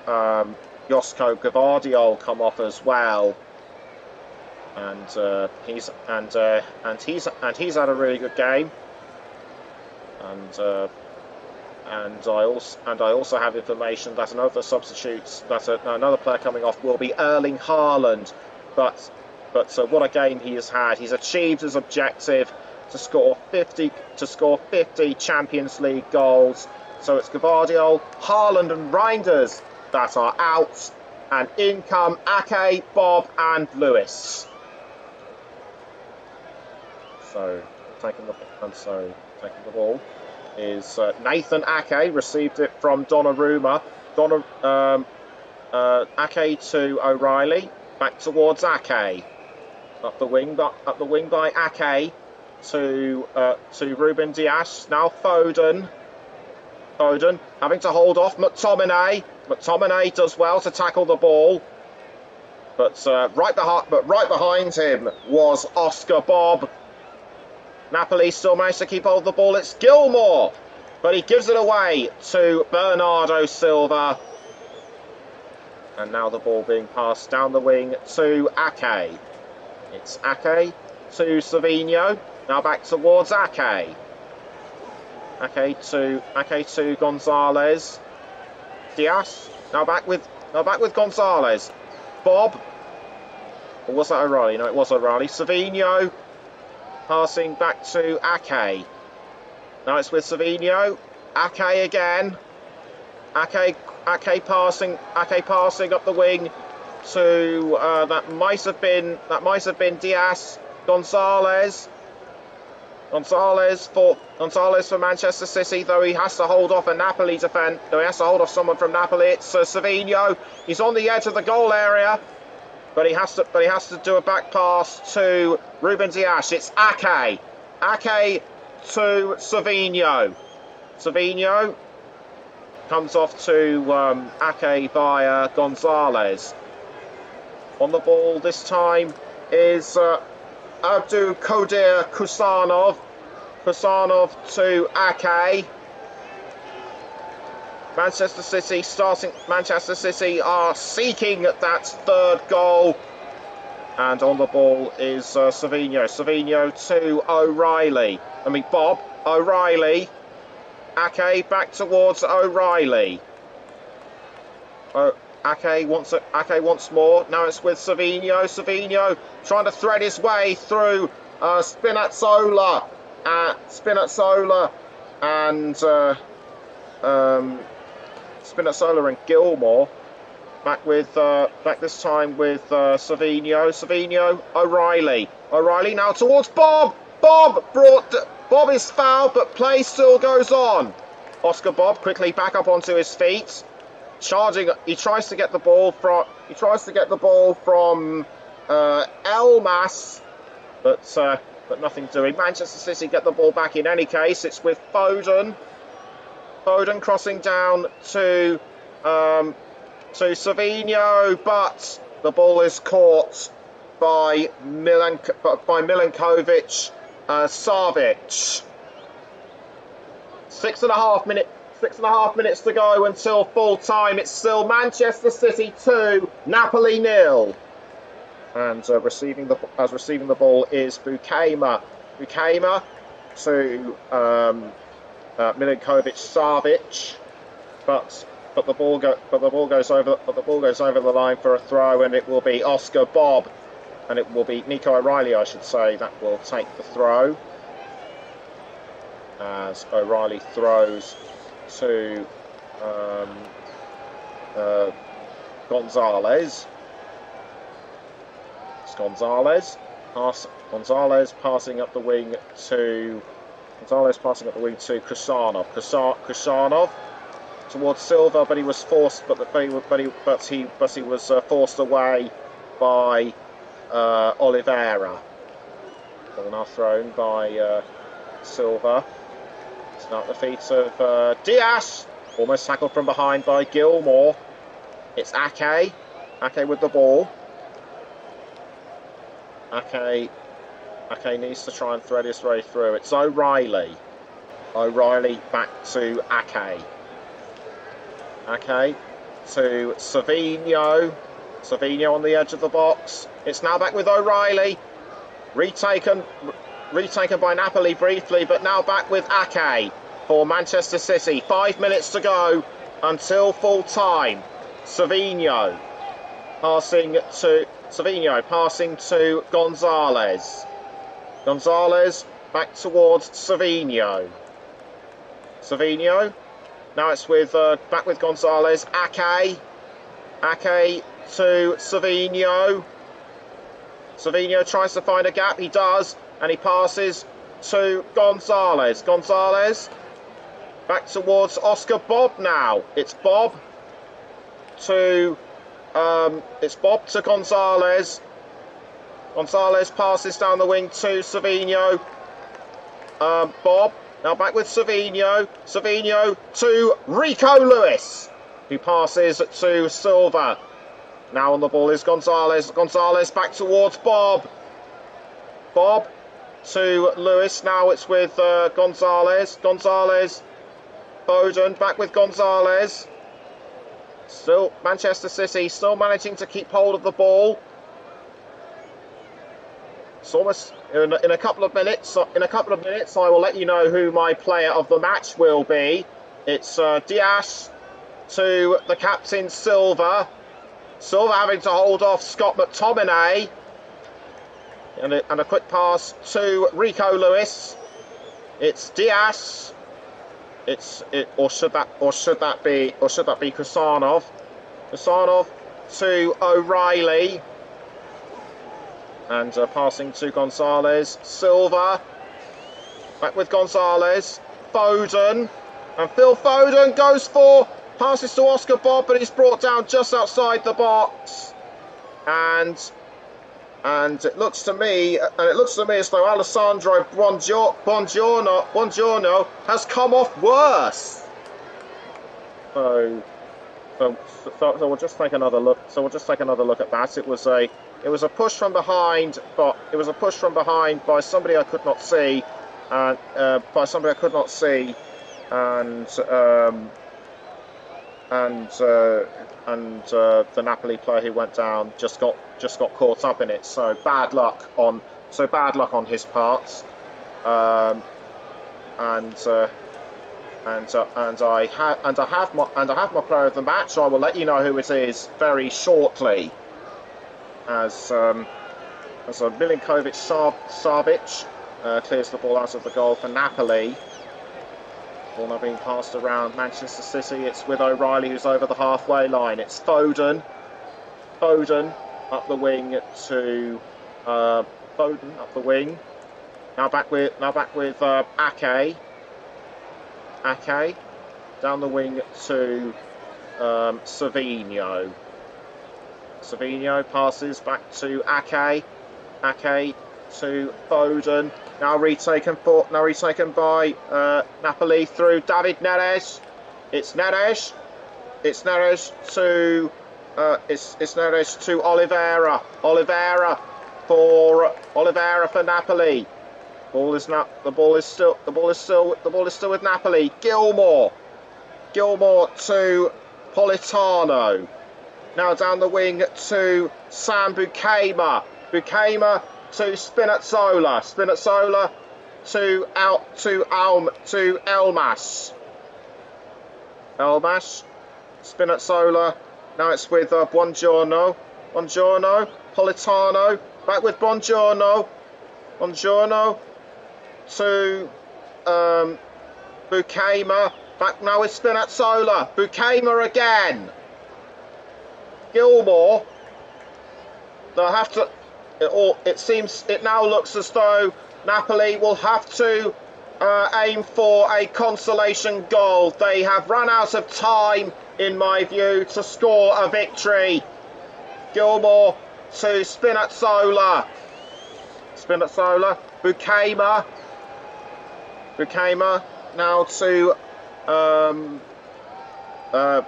Josko Gavardiol come off as well, and he's had a really good game. And I also have information that another player coming off will be Erling Haaland. But what a game he has had! He's achieved his objective to score 50 Champions League goals. So it's Gavardiol, Haaland, and Reinders that are out, and in come Ake, Bob, and Lewis. So taking the ball is Nathan Ake. Received it from Donnarumma. Ake to O'Reilly. Back towards Ake. Up the wing by Ake to Ruben Dias. Now Foden having to hold off McTominay. McTominay does well to tackle the ball, but right behind him was Oscar Bob. Napoli still managed to keep hold of the ball. It's Gilmour, but he gives it away to Bernardo Silva. And now the ball being passed down the wing to Ake. It's Ake to Savinho. Now back towards Ake. Ake to Gonzalez. Diaz. Now back with Gonzalez. Bob. Or was that O'Reilly? No, it was O'Reilly. Savinho. Passing back to Ake. Now it's with Savinho. Ake again. Ake passing up the wing to that might have been Diaz. Gonzalez for Manchester City, though he has to hold off a Napoli defence. Though he has to hold off someone from Napoli. It's Savinho. He's on the edge of the goal area, but he has to do a back pass to Ruben Dias. It's Ake to Savinho. Savinho comes off to Ake via Gonzalez. On the ball this time is Abdul Qadir Kusanov. Kusanov to Ake. Manchester City are seeking that third goal. And on the ball is Savinho. Savinho to O'Reilly. Bob. O'Reilly. Ake back towards O'Reilly. Ake wants more. Now it's with Savinho. Savinho trying to thread his way through Spinazzola and Gilmour. Back this time with Savinho. Savinho, O'Reilly. O'Reilly now towards Bob. Bob is fouled, but play still goes on. Oscar Bob quickly back up onto his feet. Charging, he tries to get the ball from Elmas, but nothing doing. Manchester City get the ball back in any case. It's with Foden. Foden crossing down to Savinho, but the ball is caught by Milinkovic Savic. 6.5 minutes to go until full time. It's still Manchester City 2, Napoli 0. And receiving the ball is Bukema. Bukema to Milinkovic Savic, but the ball goes over the line for a throw, and it will be Oscar Bob, and it will be Nico O'Reilly, I should say, that will take the throw. As O'Reilly throws to Gonzalez. It's Gonzalez passing up the wing to Kusanov. Kusanov towards Silva, but he was forced. But he was forced away by Oliveira. Ball now thrown by Silva. It's now at the feet of Diaz. Almost tackled from behind by Gilmore. It's Ake. Ake with the ball. Ake needs to try and thread his way through. It's O'Reilly. O'Reilly back to Ake. Ake to Savinho. Savinho on the edge of the box. It's now back with O'Reilly. Retaken by Napoli briefly, but now back with Ake for Manchester City. 5 minutes to go until full time. Savinho passing to Gonzalez. Gonzalez back towards Savinho. Savinho. Now it's back with Gonzalez. Ake to Savinho. Savinho tries to find a gap. He does, and he passes to Gonzalez. Gonzalez back towards Oscar Bob now. It's Bob to Gonzalez. Gonzalez passes down the wing to Savinho. Bob now back with Savinho. Savinho to Rico Lewis, who passes to Silva. Now on the ball is Gonzalez. Gonzalez back towards Bob. Bob to Lewis. Now it's with Gonzalez. Gonzalez. Foden back with Gonzalez. Still Manchester City still managing to keep hold of the ball. It's almost in a couple of minutes. I will let you know who my player of the match will be. It's Diaz to the captain Silva. Silva having to hold off Scott McTominay. And a quick pass to Rico Lewis. It's Diaz. Or should that be Kusanov? Kusanov to O'Reilly. And passing to Gonzalez. Silva. Back with Gonzalez. Foden. And Phil Foden goes for... Passes to Oscar Bob, but he's brought down just outside the box. And it looks to me as though Alessandro Buongiorno has come off worse. So we'll just take another look. So we'll just take another look at that. It was a push from behind, but it was a push from behind by somebody I could not see, and the Napoli player who went down just got caught up in it. So bad luck on his part. I have my player of the match. So I will let you know who it is very shortly. As Milinkovic Savic clears the ball out of the goal for Napoli. Ball now being passed around Manchester City. It's with O'Reilly, who's over the halfway line. It's Foden. Foden up the wing to Foden up the wing. Now back with Ake. Ake down the wing to Savinho. Savinho passes back to Ake. Ake to Foden. Now retaken by Napoli through David Neres. It's Neres to Oliveira. Oliveira for Napoli. The ball is still with Napoli. Gilmore to Politano. Now down the wing to Sam Bukema. Bukema to Spinazzola. Spinazzola to Elmas. Elmas. Spinazzola. Now it's with Buongiorno. Buongiorno. Politano. Back with Buongiorno. Buongiorno to Bukema. Back now with Spinazzola. Bukema again. Gilmore. They'll have to... It now looks as though Napoli will have to aim for a consolation goal. They have run out of time, in my view, to score a victory. Gilmore to Spinazzola. Spinazzola Bukaima now to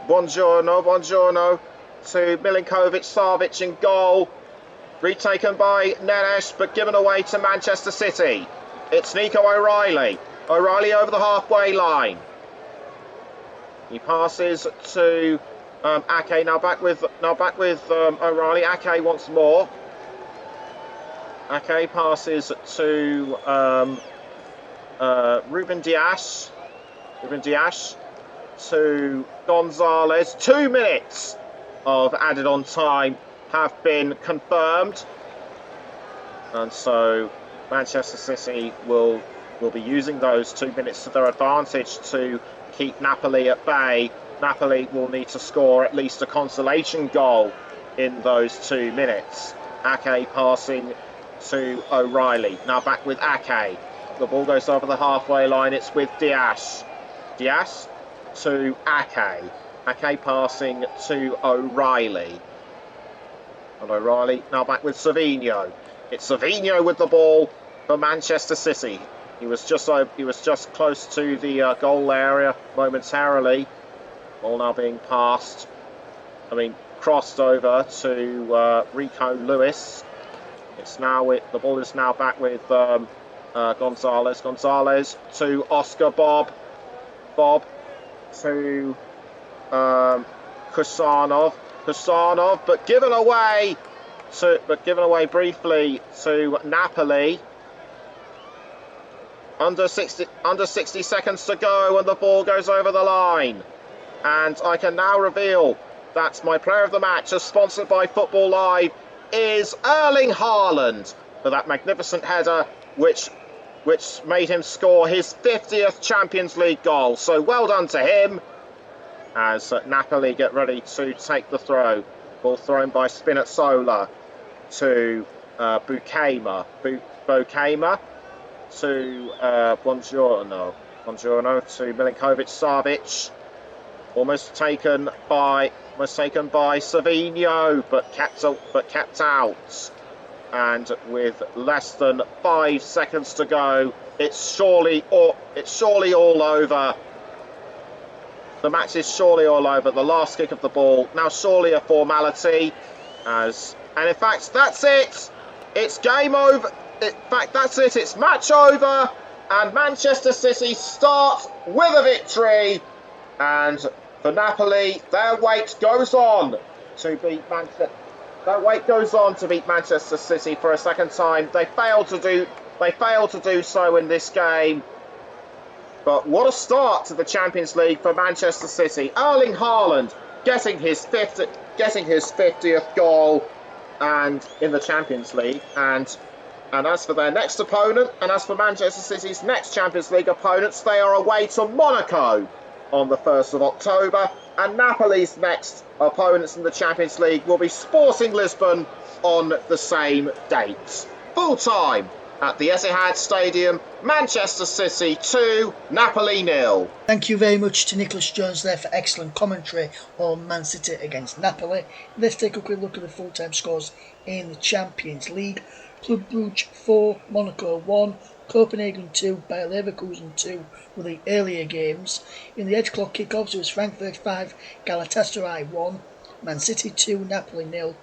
Buongiorno to Milinkovic-Savic in goal. Retaken by Neres, but given away to Manchester City. It's Nico O'Reilly. O'Reilly over the halfway line. He passes to Ake. Now back with O'Reilly. Ake once more. Ake passes to Ruben Dias. Ruben Dias to Gonzalez. 2 minutes of added on time have been confirmed, and so Manchester City will be using those 2 minutes to their advantage to keep Napoli at bay. Napoli will need to score at least a consolation goal in those 2 minutes. Ake passing to O'Reilly. Now back with Ake. The ball goes over the halfway line. It's with Dias. Dias to Ake. Ake passing to O'Reilly. And O'Reilly now back with Savinho. It's Savinho with the ball for Manchester City. He was just close to the goal area momentarily. Ball now being crossed over to Rico Lewis. The ball is now back with Gonzalez. Gonzalez to Oscar Bob. Bob to Kusanov, but given away briefly to Napoli. Under 60 seconds to go, and the ball goes over the line. And I can now reveal that my player of the match, as sponsored by Football Live, is Erling Haaland for that magnificent header, which made him score his 50th Champions League goal. So well done to him. As Napoli get ready to take the throw. Ball thrown by Spinazzola to Bukaima. Bukaima to Buongiorno to Milinkovic-Savic. Almost taken by Savinho, but kept out. And with less than 5 seconds to go, it's surely all over. The match is surely all over. The last kick of the ball, now surely a formality. And in fact, that's it. It's game over. In fact, that's it. It's match over. And Manchester City start with a victory. And for Napoli, their wait goes on to beat Manchester City for a second time. They failed to do so in this game. But what a start to the Champions League for Manchester City. Erling Haaland getting his 50th goal and in the Champions League. And as for their next opponent, and as for Manchester City's next Champions League opponents, they are away to Monaco on the 1st of October. And Napoli's next opponents in the Champions League will be Sporting Lisbon on the same date. Full time at the Etihad Stadium, Manchester City 2, Napoli 0. Thank you very much to Nicholas Jones there for excellent commentary on Man City against Napoli. Let's take a quick look at the full-time scores in the Champions League. Club Brugge 4, Monaco 1, Copenhagen 2, Bayer Leverkusen 2 were the earlier games. In the edge clock kickoffs, it was Frankfurt 5, Galatasaray 1, Man City 2, Napoli 0,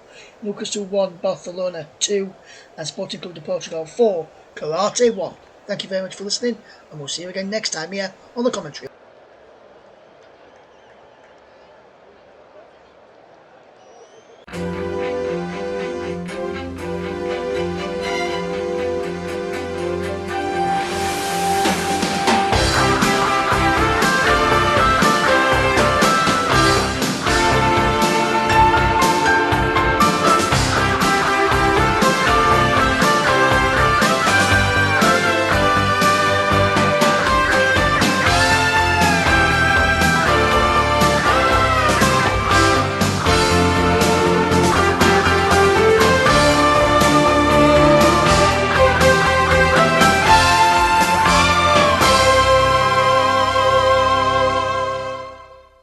Newcastle 1, Barcelona 2, and Sporting Club de Portugal 4, Karate 1. Thank you very much for listening, and we'll see you again next time here on the Commentary.